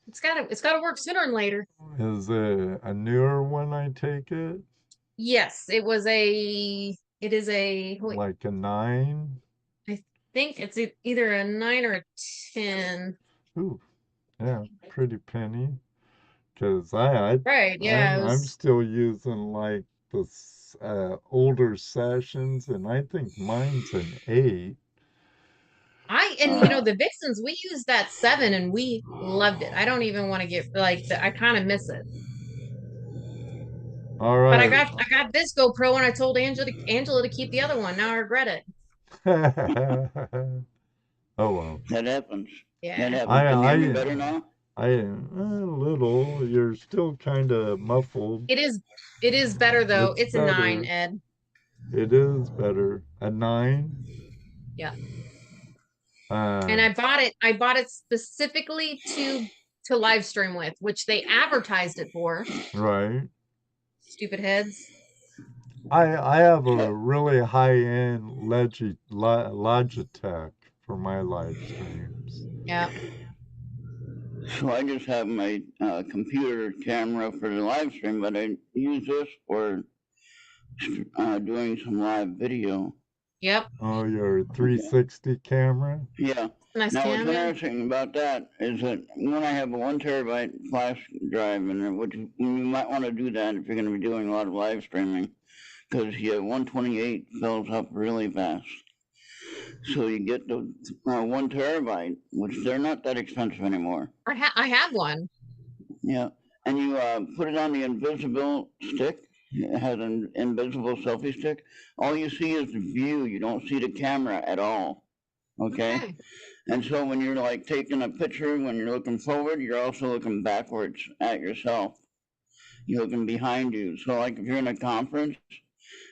It's gotta work sooner than later. Is it a newer one, I take it? Yes, it is a, wait, Like a 9? I think it's either a 9 or a 10. Ooh, yeah, pretty penny. Cause I'm Yeah, it was, still using like the older sessions, and I think mine's an 8. the Vixens, we used that 7 and we loved it. I don't even want to get I kind of miss it. All But I right. got this GoPro and I told Angela to keep the other one. Now I regret it. Oh well. That happens. Yeah. That happens. Can you hear me better now? A little. You're still kind of muffled. It is better though. It's a 9, better. Ed. It is better. A 9? Yeah. And I bought it specifically to live stream with, which they advertised it for. Right. Stupid heads. I have a really high-end Logitech for my live streams. Yeah. So I just have my computer camera for the live stream, but I use this for doing some live video. Yep. Oh, your 360 camera? Yeah. Nice Now, what's camera. interesting about that is that when I have a 1 terabyte flash drive in it, which you might want to do that if you're going to be doing a lot of live streaming, because 128 fills up really fast. So you get the 1 terabyte, which they're not that expensive anymore. I have one. Yeah, and you put it on the invisible stick. It has an invisible selfie stick. All you see is the view. You don't see the camera at all. Okay? And so when you're like taking a picture, when you're looking forward, you're also looking backwards at yourself. You're looking behind you. So like if you're in a conference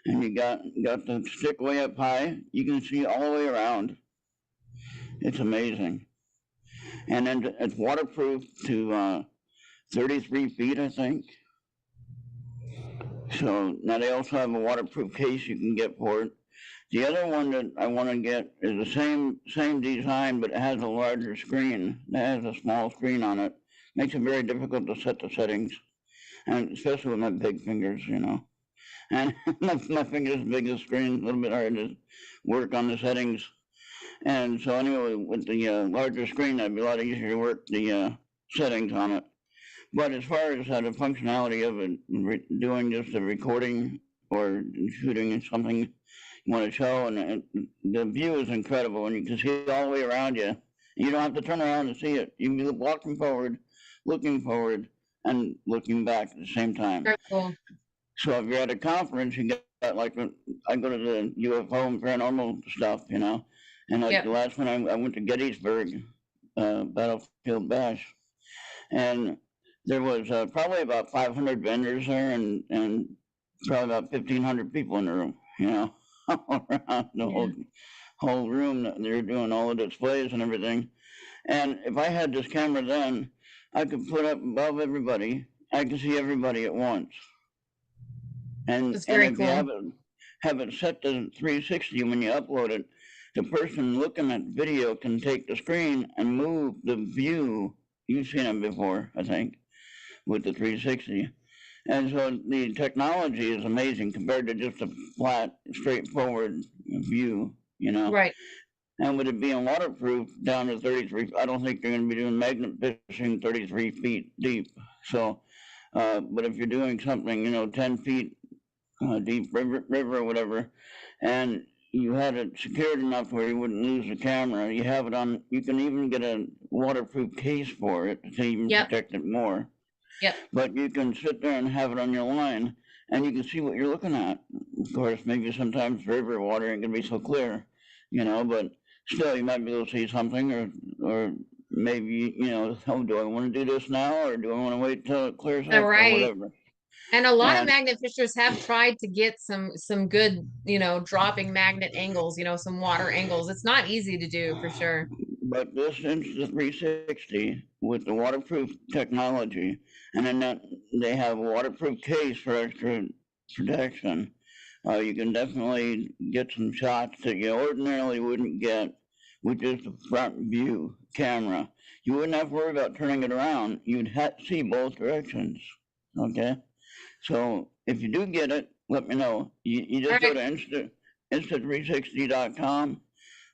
and you got the stick way up high, you can see all the way around. It's amazing. And then it's waterproof to 33 feet, I think. So now they also have a waterproof case you can get for it. The other one that I want to get is the same design, but it has a larger screen. It has a small screen on it. Makes it very difficult to set the settings, and especially with my big fingers, you know. And my fingers big as screen, a little bit hard to work on the settings. And so anyway, with the larger screen, that'd be a lot easier to work the settings on it. But as far as the functionality of it, doing just a recording or shooting something you want to show, and the view is incredible, and you can see all the way around you. You don't have to turn around to see it. You can be walking forward, and looking back at the same time. Very cool. So if you're at a conference, you got like, I go to the UFO and paranormal stuff, you know, and like Yep. the last one I went to Gettysburg, Battlefield Bash, and there was probably about 500 vendors there, and probably about 1,500 people in the room, you know, all around the whole room. They're doing all the displays and everything. And if I had this camera then, I could put up above everybody. I could see everybody at once. And That's very if cool. you have it set to 360 when you upload it, the person looking at video can take the screen and move the view. You've seen it before, I think, with the 360. And so the technology is amazing compared to just a flat, straightforward view, you know. Right. And with it being waterproof down to 33, I don't think they're going to be doing magnet fishing 33 feet deep. So, but if you're doing something, you know, 10 feet deep river or whatever, and you had it secured enough where you wouldn't lose the camera, you have it on, you can even get a waterproof case for it to even protect it more. Yep. But you can sit there and have it on your line, and you can see what you're looking at. Of course, maybe sometimes river water ain't gonna be so clear, you know, but still you might be able to see something, or maybe, you know, oh, do I want to do this now, or do I want to wait till it clears up, or whatever. And a lot of magnet fishers have tried to get some good, you know, dropping magnet angles, you know, some water angles. It's not easy to do for sure. But this Insta360 with the waterproof technology, and then they have a waterproof case for extra protection. You can definitely get some shots that you ordinarily wouldn't get with just a front view camera. You wouldn't have to worry about turning it around. You'd see both directions. Okay. So if you do get it, let me know. You just go to insta360.com,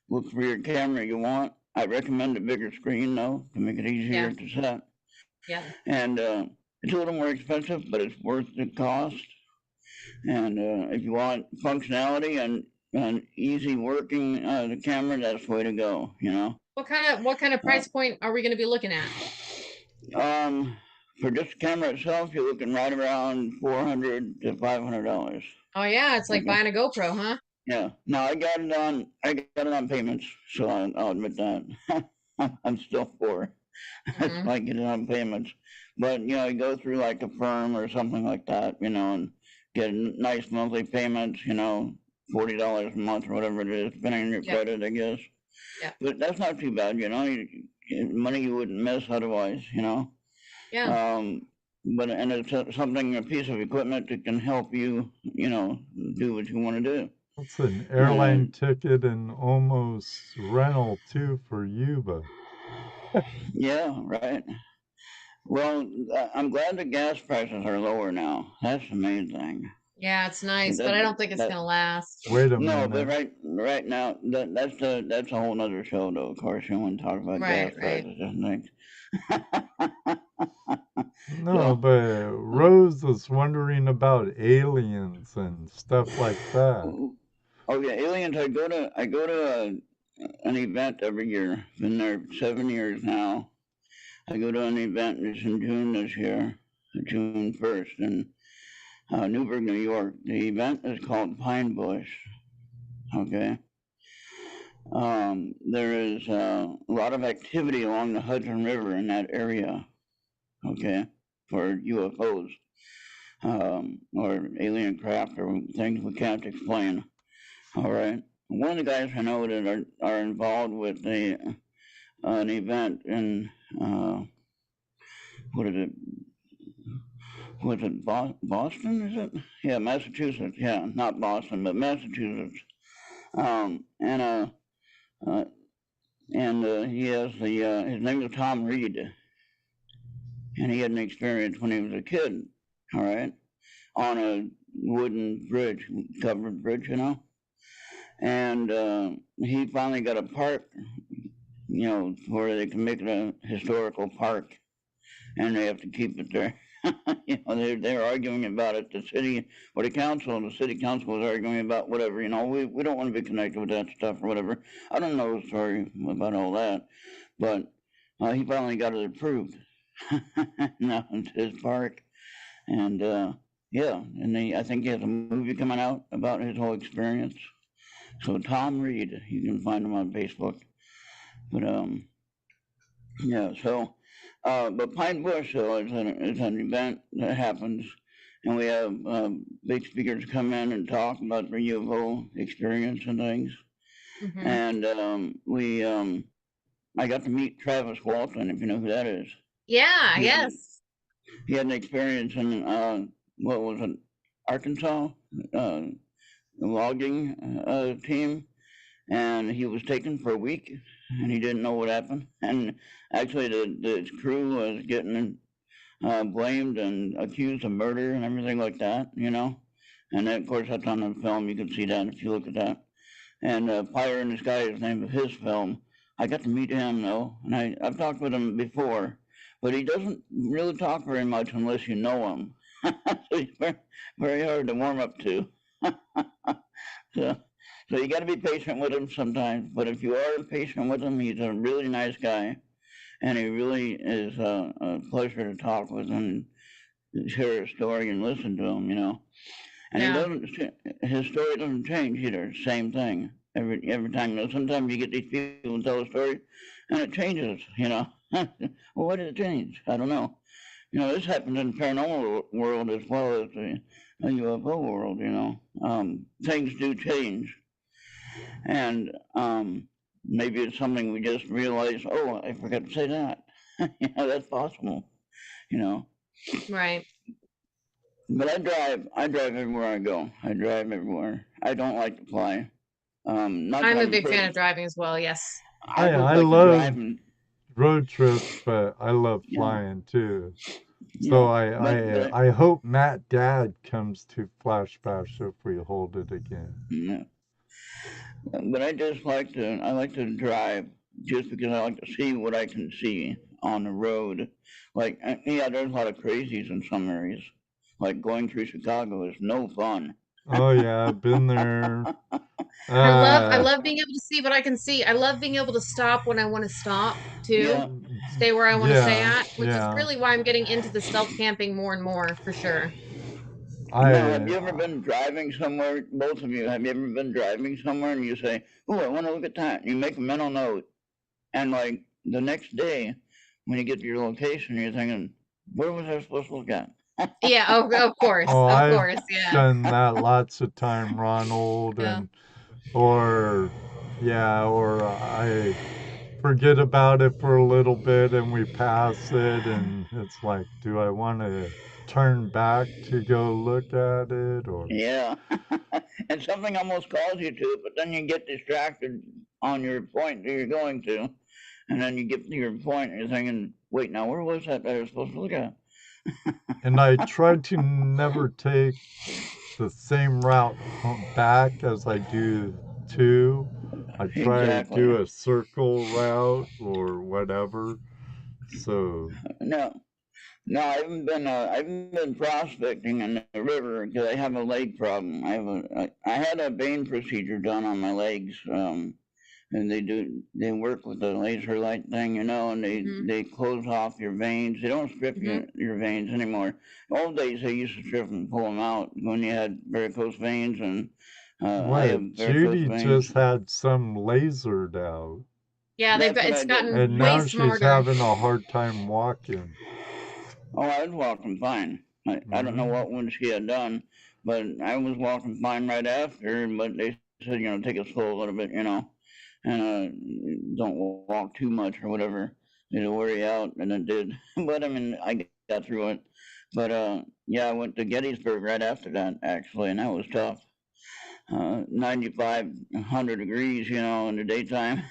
look for your camera you want. I recommend a bigger screen though, to make it easier to set. Yeah. And it's a little more expensive, but it's worth the cost. And if you want functionality and easy working the camera, that's the way to go, you know. What kind of price point are we going to be looking at? For just the camera itself, you're looking right around $400 to $500. Oh yeah, it's like buying a GoPro, huh? Yeah. No, I got it on payments, so I'll admit that. I'm still poor. So I get it on payments. But you know, you go through like a firm or something like that, you know, and get nice monthly payments, you know, $40 a month or whatever it is, depending on your credit, I guess. Yeah. But that's not too bad, you know. Money you wouldn't miss otherwise, you know. Yeah. But and it's a piece of equipment that can help you, you know, do what you want to do. It's an airline ticket and almost rental too for you, but yeah, right. Well, I'm glad the gas prices are lower now. That's the main thing. Yeah, it's nice, but I don't think it's gonna last. Wait a minute. No, but right now that's a whole nother show though. Of course, you want to talk about gas prices and things. No, but Rose was wondering about aliens and stuff like that. Oh yeah, aliens. I go to an event every year. Been there 7 years now. I go to an event. It's in June this year, June 1st, in Newburgh, New York. The event is called Pine Bush. Okay. There is a lot of activity along the Hudson River in that area. Okay, for UFOs or alien craft or things we can't explain. All right. One of the guys I know that are involved with an event in what is it, was it Boston, is it? Yeah, Massachusetts. Yeah, not Boston, but Massachusetts. Um, and uh, uh, he has his name is Tom Reed, and he had an experience when he was a kid. All right, on a wooden bridge, covered bridge, and he finally got a park, where they can make it a historical park, and they have to keep it there. They're arguing about it. The city council was arguing about whatever. We don't want to be connected with that stuff or whatever. I don't know the story about all that, but he finally got it approved. Now it's his park, and I think he has a movie coming out about his whole experience. So Tom Reed, you can find him on Facebook. But yeah. So, but Pine Bush though is an event that happens, and we have big speakers come in and talk about their UFO experience and things. Mm-hmm. And I got to meet Travis Walton, if you know who that is. Yeah. Yes. He had an experience in what was it, Arkansas, logging team, and he was taken for a week, and he didn't know what happened. And actually, the crew was getting blamed and accused of murder and everything like that, And then, of course, that's on the film. You can see that if you look at that. And Fire in the Sky is the name of his film. I got to meet him, though, and I've talked with him before, but he doesn't really talk very much unless you know him. So he's very, very hard to warm up to. So you got to be patient with him sometimes. But if you are patient with him, he's a really nice guy, and he really is a pleasure to talk with and share his story and listen to him, And his story doesn't change either. Same thing every time. Sometimes you get these people who tell a story, and it changes. Well, what did it change? I don't know. This happens in the paranormal world as well as the UFO world. Things do change, and maybe it's something we just realize. Oh, I forgot to say that. That's possible. Right. But I drive everywhere I go. I drive everywhere. I don't like to fly. I'm a big fan of driving as well. Yes. I love road trips, but I love flying too. So I hope Matt Dad comes to Flash Bash if we hold it again. Yeah. But I like to drive just because I like to see what I can see on the road. Like, there's a lot of crazies in some areas. Like going through Chicago is no fun. Oh yeah, I've been there. I love being able to see what I can see. I love being able to stop when I want to stop too. Yeah. Stay where I want to stay at, which is really why I'm getting into the stealth camping more and more, for sure. Have you ever been driving somewhere, both of you, have you ever been driving somewhere and you say, oh, I want to look at that. You make a mental note. And like the next day, when you get to your location, you're thinking, where was I supposed to look at? Yeah, of course. I've done that lots of time, Ronald. Yeah. Or I forget about it for a little bit and we pass it and it's like, do I want to turn back to go look at it? Or yeah. And something almost calls you to it, but then you get distracted on your point that you're going to, and then you get to your point and you're thinking, wait, now where was that I was supposed to look at? And I try to never take the same route back as I do to. I try to do a circle route or whatever. So no, I haven't been prospecting in the river because I have a leg problem. I had a vein procedure done on my legs. And they work with the laser light thing, and they close off your veins. They don't strip your veins anymore. Old days they used to strip and pull them out when you had varicose veins, and Judy just had some lasered out. Yeah, it's gotten and way now smarter. She's having a hard time walking. Oh, I was walking fine. I don't know what one she had done, but I was walking fine right after. But they said, take it slow a little bit, and don't walk too much or whatever. it'll wear you out, and it did. But I mean, I got through it. But yeah, I went to Gettysburg right after that, actually, and that was tough. 95, 100 degrees, in the daytime,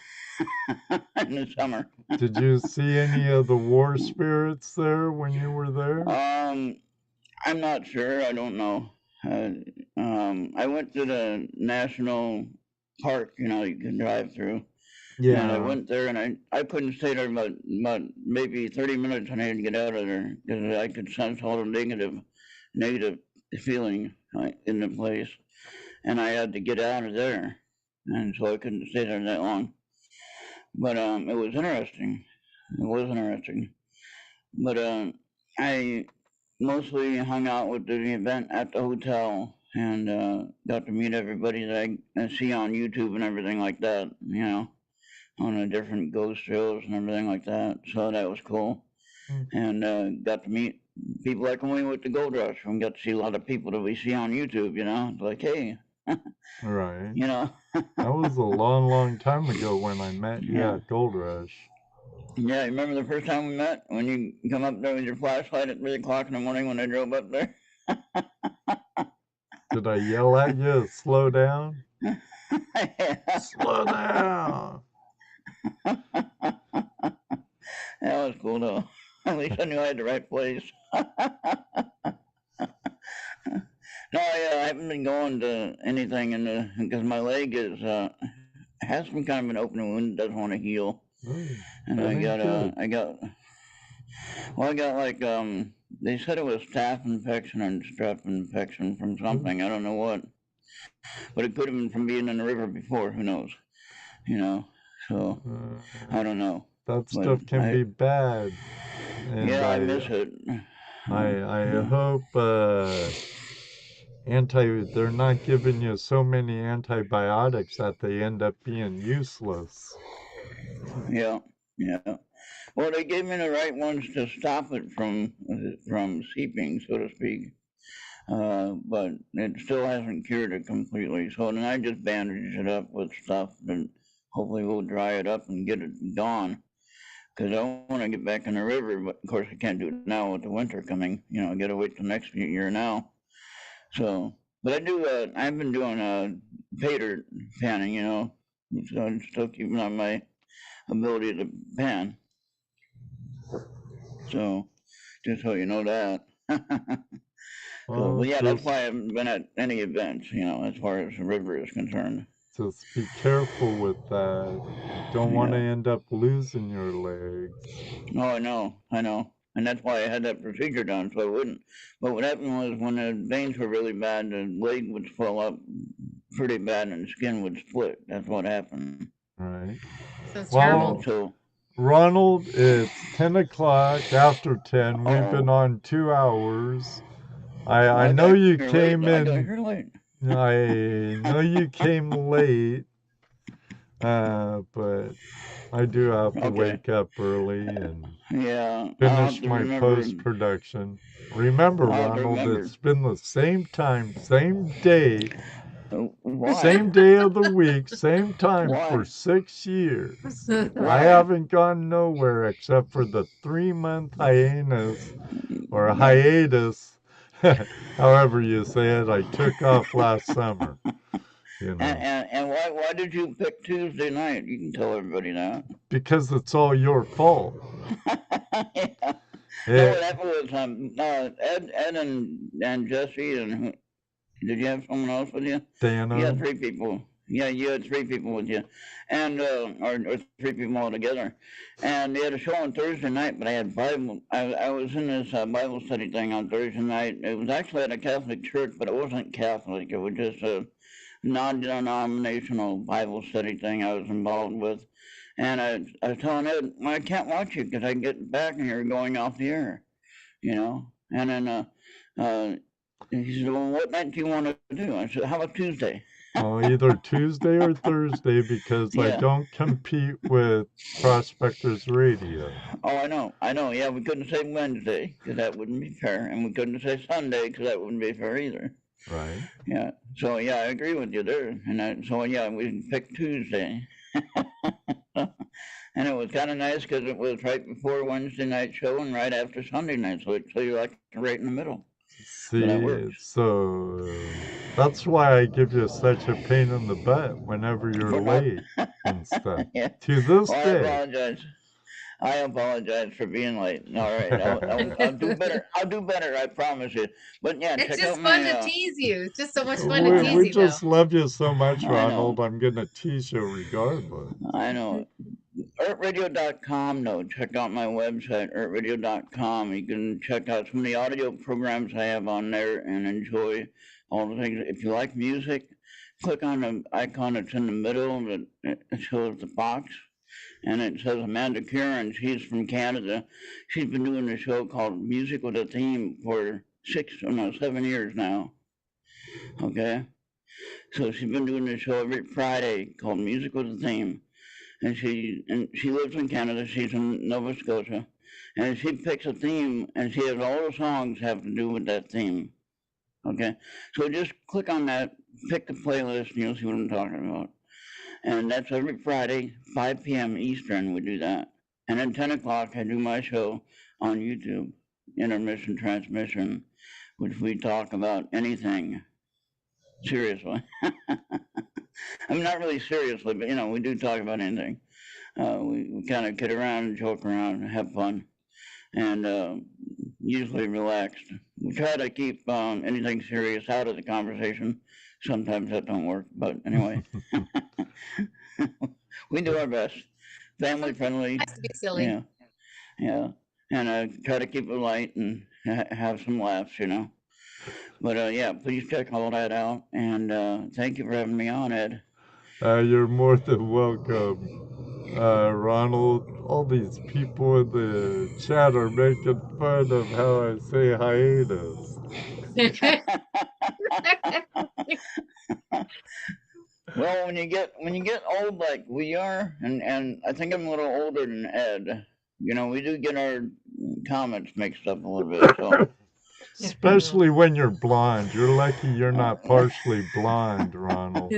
in the summer. Did you see any of the war spirits there when you were there? I'm not sure. I don't know. I went to the national park, you can drive through. Yeah. And I went there, and I couldn't stay there about maybe 30 minutes, and I had to get out of there because I could sense all the negative feeling in the place, and I had to get out of there, and so I couldn't stay there that long. But it was interesting. It was interesting. But I mostly hung out with the event at the hotel and got to meet everybody that I see on YouTube and everything like that, on the different ghost shows and everything like that. So that was cool. And got to meet people like when we went to Gold Rush and got to see a lot of people that we see on YouTube, It's like, hey. Right. That was a long, long time ago when I met you at Gold Rush. Yeah, you remember the first time we met? When you come up there with your flashlight at 3 o'clock in the morning when I drove up there? Did I yell at you, slow down? Slow down! That was cool, though. At least I knew I had the right place. No, I haven't been going to anything because my leg has some kind of an open wound, doesn't want to heal. And I got like, they said it was staph infection and strep infection from something, I don't know what. But it could have been from being in the river before, who knows, so I don't know. That stuff can be bad. And I miss it. I hope they're not giving you so many antibiotics that they end up being useless. Yeah. Well, they gave me the right ones to stop it from seeping, so to speak. But it still hasn't cured it completely. So then I just bandage it up with stuff and hopefully we'll dry it up and get it gone. Because I want to get back in the river, but of course I can't do it now with the winter coming. I got to wait till next year now. So, but I do. I've been doing pater panning. So I'm still keeping on my ability to pan. So, just so you know that. So, yeah, that's why I haven't been at any events, as far as the river is concerned. Just be careful with that. Don't want to end up losing your legs. Oh, I know. And that's why I had that procedure done, so I wouldn't. But what happened was when the veins were really bad, the leg would swell up pretty bad and the skin would split. That's what happened. Right. That's terrible. So, Ronald, it's 10 o'clock after 10. We've been on 2 hours. I know you came in. I know you came late, but I do have to wake up early and finish my post-production. Remember, Ronald, it's been the same time, same day, same day of the week, same time for 6 years. I haven't gone nowhere except for the 3-month hiatus, however you say it, I took off last summer. And why did you pick Tuesday night? You can tell everybody that. Because it's all your fault. No, what happened was Ed and Jesse and did you have someone else with you? Dana. You had 3 people. Yeah, you had 3 people with you, and or 3 people all together. And they had a show on Thursday night, but I had Bible. I was in this Bible study thing on Thursday night. It was actually at a Catholic church, but it wasn't Catholic. It was just a non-denominational Bible study thing I was involved with. And I was telling Ed, well, I can't watch you because I get back and you're going off the air, And then he said, well, what night do you want to do? I said, how about Tuesday? Either Tuesday or Thursday because I don't compete with Prospectors Radio. Oh, I know. Yeah, we couldn't say Wednesday because that wouldn't be fair. And we couldn't say Sunday because that wouldn't be fair either. Right. Yeah. So, yeah, I agree with you there. And so, yeah, we picked Tuesday. And it was kind of nice because it was right before Wednesday night show and right after Sunday night, so you're like right in the middle. So that See, works. so that's why I give you such a pain in the butt whenever you're For not, late and stuff. yeah. To this Well, I day. apologize. I apologize for being late. All right, I'll do better. I'll do better. I promise you. But yeah, It's check just out fun my. to tease you. It's just so much fun to tease We you, though. just love you so much, I know. Ronald. I'm gonna tease you regardless. I know. EarthRadio.com. No, check out my website, EarthRadio.com. You can check out some of the audio programs I have on there and enjoy all the things. If you like music, click on the icon that's in the middle that it shows the box, and it says Amanda Kieran. She's from Canada. She's been doing a show called Music with a Theme for 7 years now. Okay, so she's been doing this show every Friday called Music with a Theme. And she lives in Canada. She's in Nova Scotia, and she picks a theme, and she has all the songs have to do with that theme. Okay, so just click on that, pick the playlist, and you'll see what I'm talking about. And that's every Friday, 5 p.m. Eastern. We do that, and at 10 o'clock I do my show on YouTube, Intermission Transmission, which we talk about anything. Seriously. I mean, not really seriously, but we do talk about anything. We kind of kid around and joke around and have fun, and usually relaxed. We try to keep anything serious out of the conversation. Sometimes that don't work, but anyway, we do our best. Family friendly. Has to be silly. Yeah, and try to keep it light and have some laughs, But yeah, please check all that out, and thank you for having me on, Ed. You're more than welcome, Ronald. All these people in the chat are making fun of how I say hiatus. Well, when you get old like we are, and I think I'm a little older than Ed, we do get our comments mixed up a little bit. So. Especially when you're blonde. You're lucky you're not partially blonde, Ronald.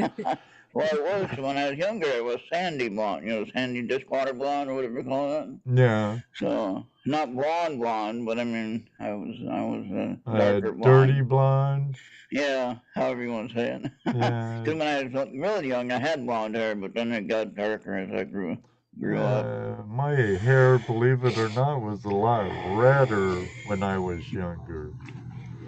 Well, I was when I was younger. I was sandy blonde, sandy dishwater blonde or whatever you call it. Yeah. So not blonde, but I mean, I was darker blonde. Dirty blonde. Yeah, however you want to say it. Yeah. Because when I was really young, I had blonde hair, but then it got darker as I grew up. My hair, believe it or not, was a lot redder when I was younger.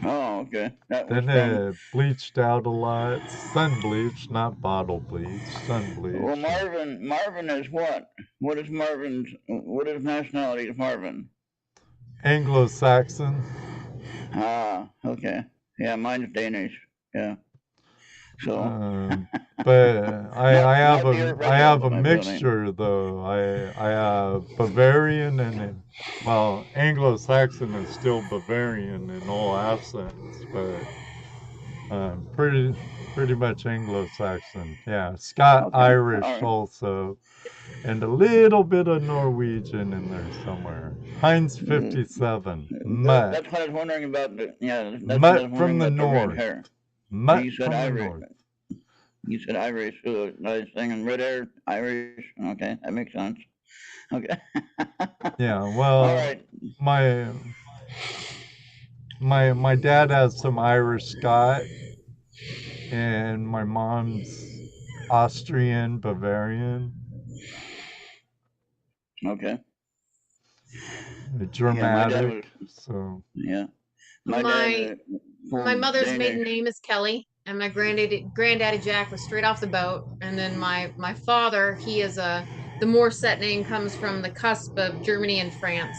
Oh, okay. Then it bleached out a lot. Sun bleach, not bottle bleach. Sun bleach. Well, Marvin is what? What is nationality is Marvin? Anglo-Saxon. Ah, okay. Yeah, mine's Danish. Yeah. So. But I have a mixture though. I have Bavarian and Anglo-Saxon is still Bavarian in all accents, but pretty much Anglo-Saxon. Yeah, Irish also, and a little bit of Norwegian in there somewhere. Heinz 57. Mutt. That's what I was wondering about. Mutt from the north. Mutt from the north. You said Irish, so I was thinking red hair, Irish. Okay, that makes sense. Okay. Yeah, well, all right. My dad has some Irish Scot, and my mom's Austrian Bavarian. Okay. Dramatic. Yeah. My mother's maiden name is Kelly. And my granddaddy Jack was straight off the boat. And then my father, he is the Morset name comes from the cusp of Germany and France.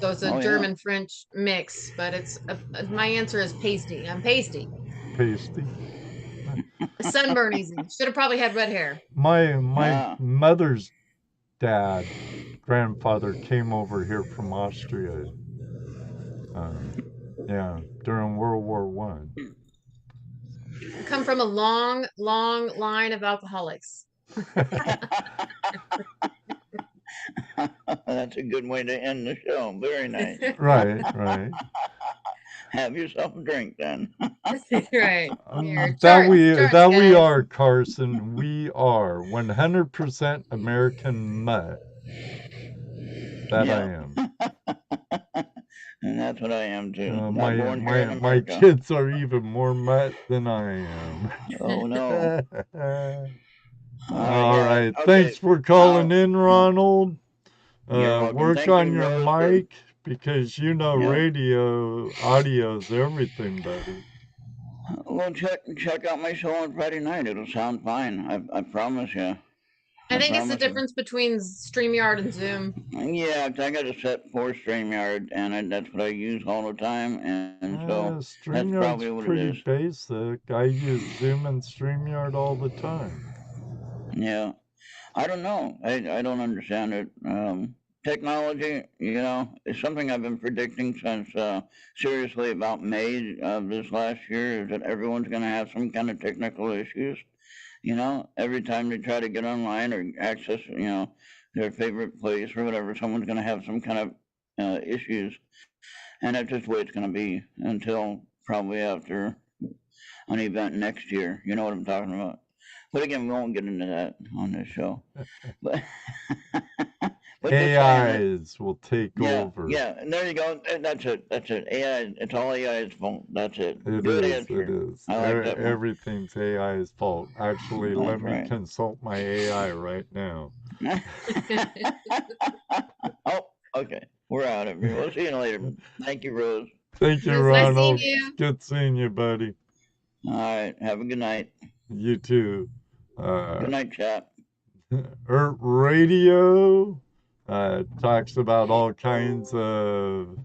So it's a German-French mix, but it's my answer is pasty. I'm pasty. Pasty. Sunburn easy. Should have probably had red hair. My mother's grandfather came over here from Austria. During World War One. Come from a long line of alcoholics. That's a good way to end the show. Very nice. Right. Have yourself a drink then. Right. We are, Carson. We are 100% American mutt. That I Yeah. am. And that's what I am too. Not My born here in my America. kids are even more mutt than I am. Oh no. All Yeah. right. Okay. Thanks for calling I'll, in, Ronald. you're welcome. Work Thank on you, your Rose, for mic because you know yeah. radio audio's everything, buddy. Well, check out my show on Friday night. It'll sound fine. I promise you. I I think it's the promise you. difference between StreamYard and Zoom. Yeah, 'cause I got a set for StreamYard, and that's what I use all the time, and so that's StreamYard's probably what it pretty is. basic. I use Zoom and StreamYard all the time. Yeah, I don't know. I don't understand it. Technology, is something I've been predicting since seriously about May of this last year. Is that everyone's going to have some kind of technical issues? Every time they try to get online or access, their favorite place or whatever, someone's going to have some kind of issues. And that's just the way it's going to be until probably after an event next year. You know what I'm talking about. But again, we won't get into that on this show. But, but just saying that, AIs will take yeah, over. yeah, and there you go. That's it. That's it. AI. It's all AI's fault. That's it. It Good is. answer. It is. I like that one. Everything's AI's fault. Actually, let That's me right. consult my AI right now. Oh, okay. We're out of here. We'll see you later. Thank you, Rose. Thank you, It was nice seeing Ronald. you. It's good seeing you, buddy. All right. Have a good night. You too. Good night, chat. Ert Radio talks about all kinds of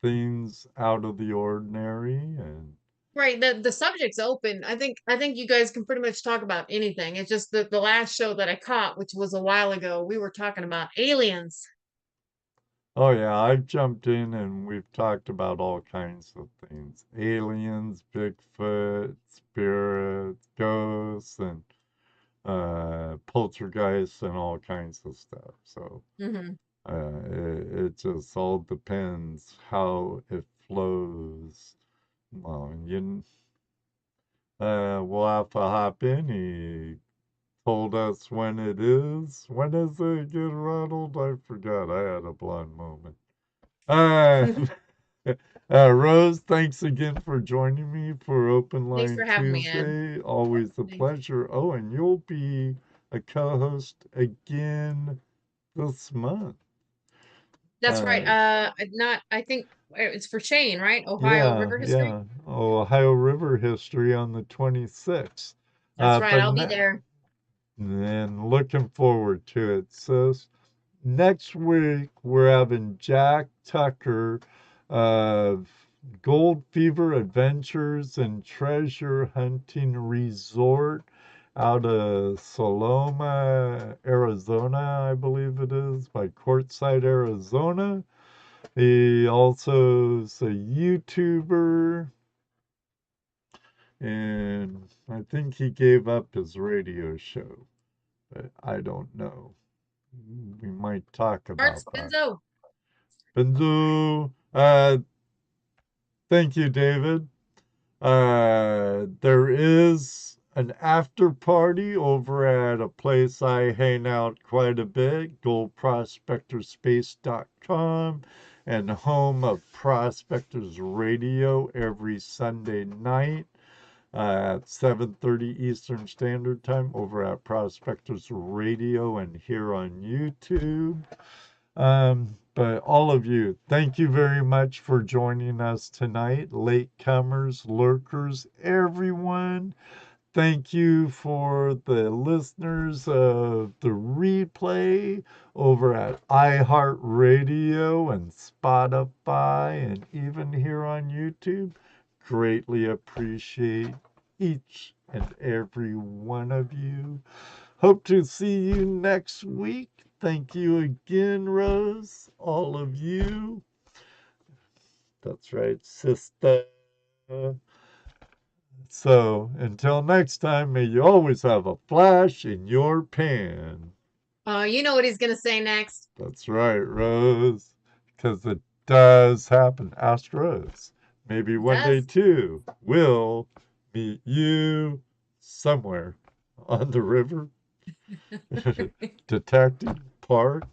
things out of the ordinary, and Right. The subject's open. I think you guys can pretty much talk about anything. It's just that the last show that I caught, which was a while ago, we were talking about aliens. oh yeah, I've jumped in and we've talked about all kinds of things: aliens, Bigfoot, spirits, ghosts, and poltergeists, and all kinds of stuff. So Hmm. it just all depends how it flows. Well, we'll have to hop in. He told us when it is. When is it again, Ronald? I forgot. I had a blonde moment. Rose, thanks again for joining me for Open Thanks Line for having me, Ed. Tuesday. Always a Thanks. pleasure. Oh, and you'll be a co-host again this month. That's right. I think it's for Shane, right? Ohio River History. Yeah. Ohio River History on the 26th. That's right. But I'll be there. and looking forward to it. So next week we're having Jack Tucker of Gold Fever Adventures and Treasure Hunting Resort out of Saloma, Arizona, I believe it is, by Quartzsite, Arizona. He also is a YouTuber, and I think he gave up his radio show, but I don't know. We might talk about Arts that. Benzo. Benzo, thank you, David. There is an after party over at a place I hang out quite a bit, goldprospectorspace.com, and home of Prospectors Radio every Sunday night at 7:30 Eastern Standard Time over at Prospectors Radio and here on YouTube. But all of you, thank you very much for joining us tonight. Latecomers, lurkers, everyone. Thank you for the listeners of the replay over at iHeartRadio and Spotify and even here on YouTube. Greatly appreciate each and every one of you. Hope to see you next week. Thank you again, Rose, all of you. That's right, sister. So, until next time, may you always have a flash in your pan. You know what he's gonna say next. That's right, Rose. Because it does happen. Ask Rose. Maybe one day, too, we'll meet you somewhere on the river. Detective Park.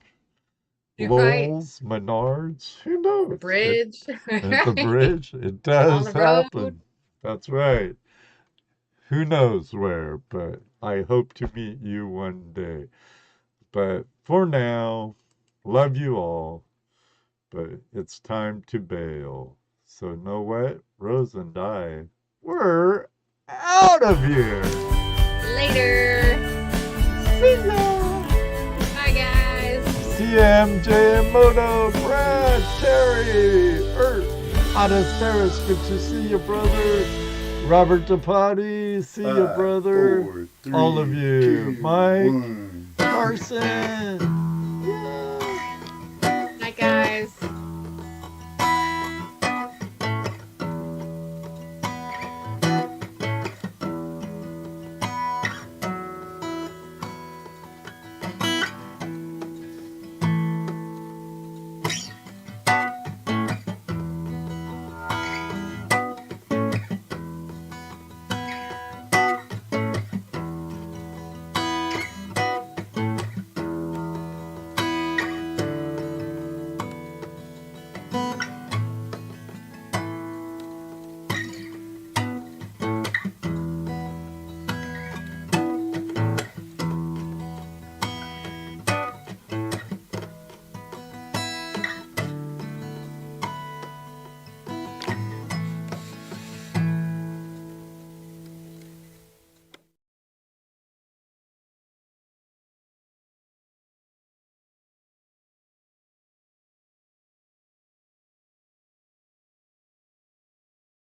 You're right. Lowell's, Menards, who knows? The bridge. At the bridge, it On does the road. happen. That's right. Who knows where, but I hope to meet you one day. But for now, love you all, but it's time to bail. So know what? Rose and I, we're out of here. Later. See ya. Bye, guys. CM, Moto, Brad, Terry, Adasteris, good to see you, brother. Robert DePotti, see you, brother. 4, 3, All of you. 2, Mike, 1. Carson. Yeah.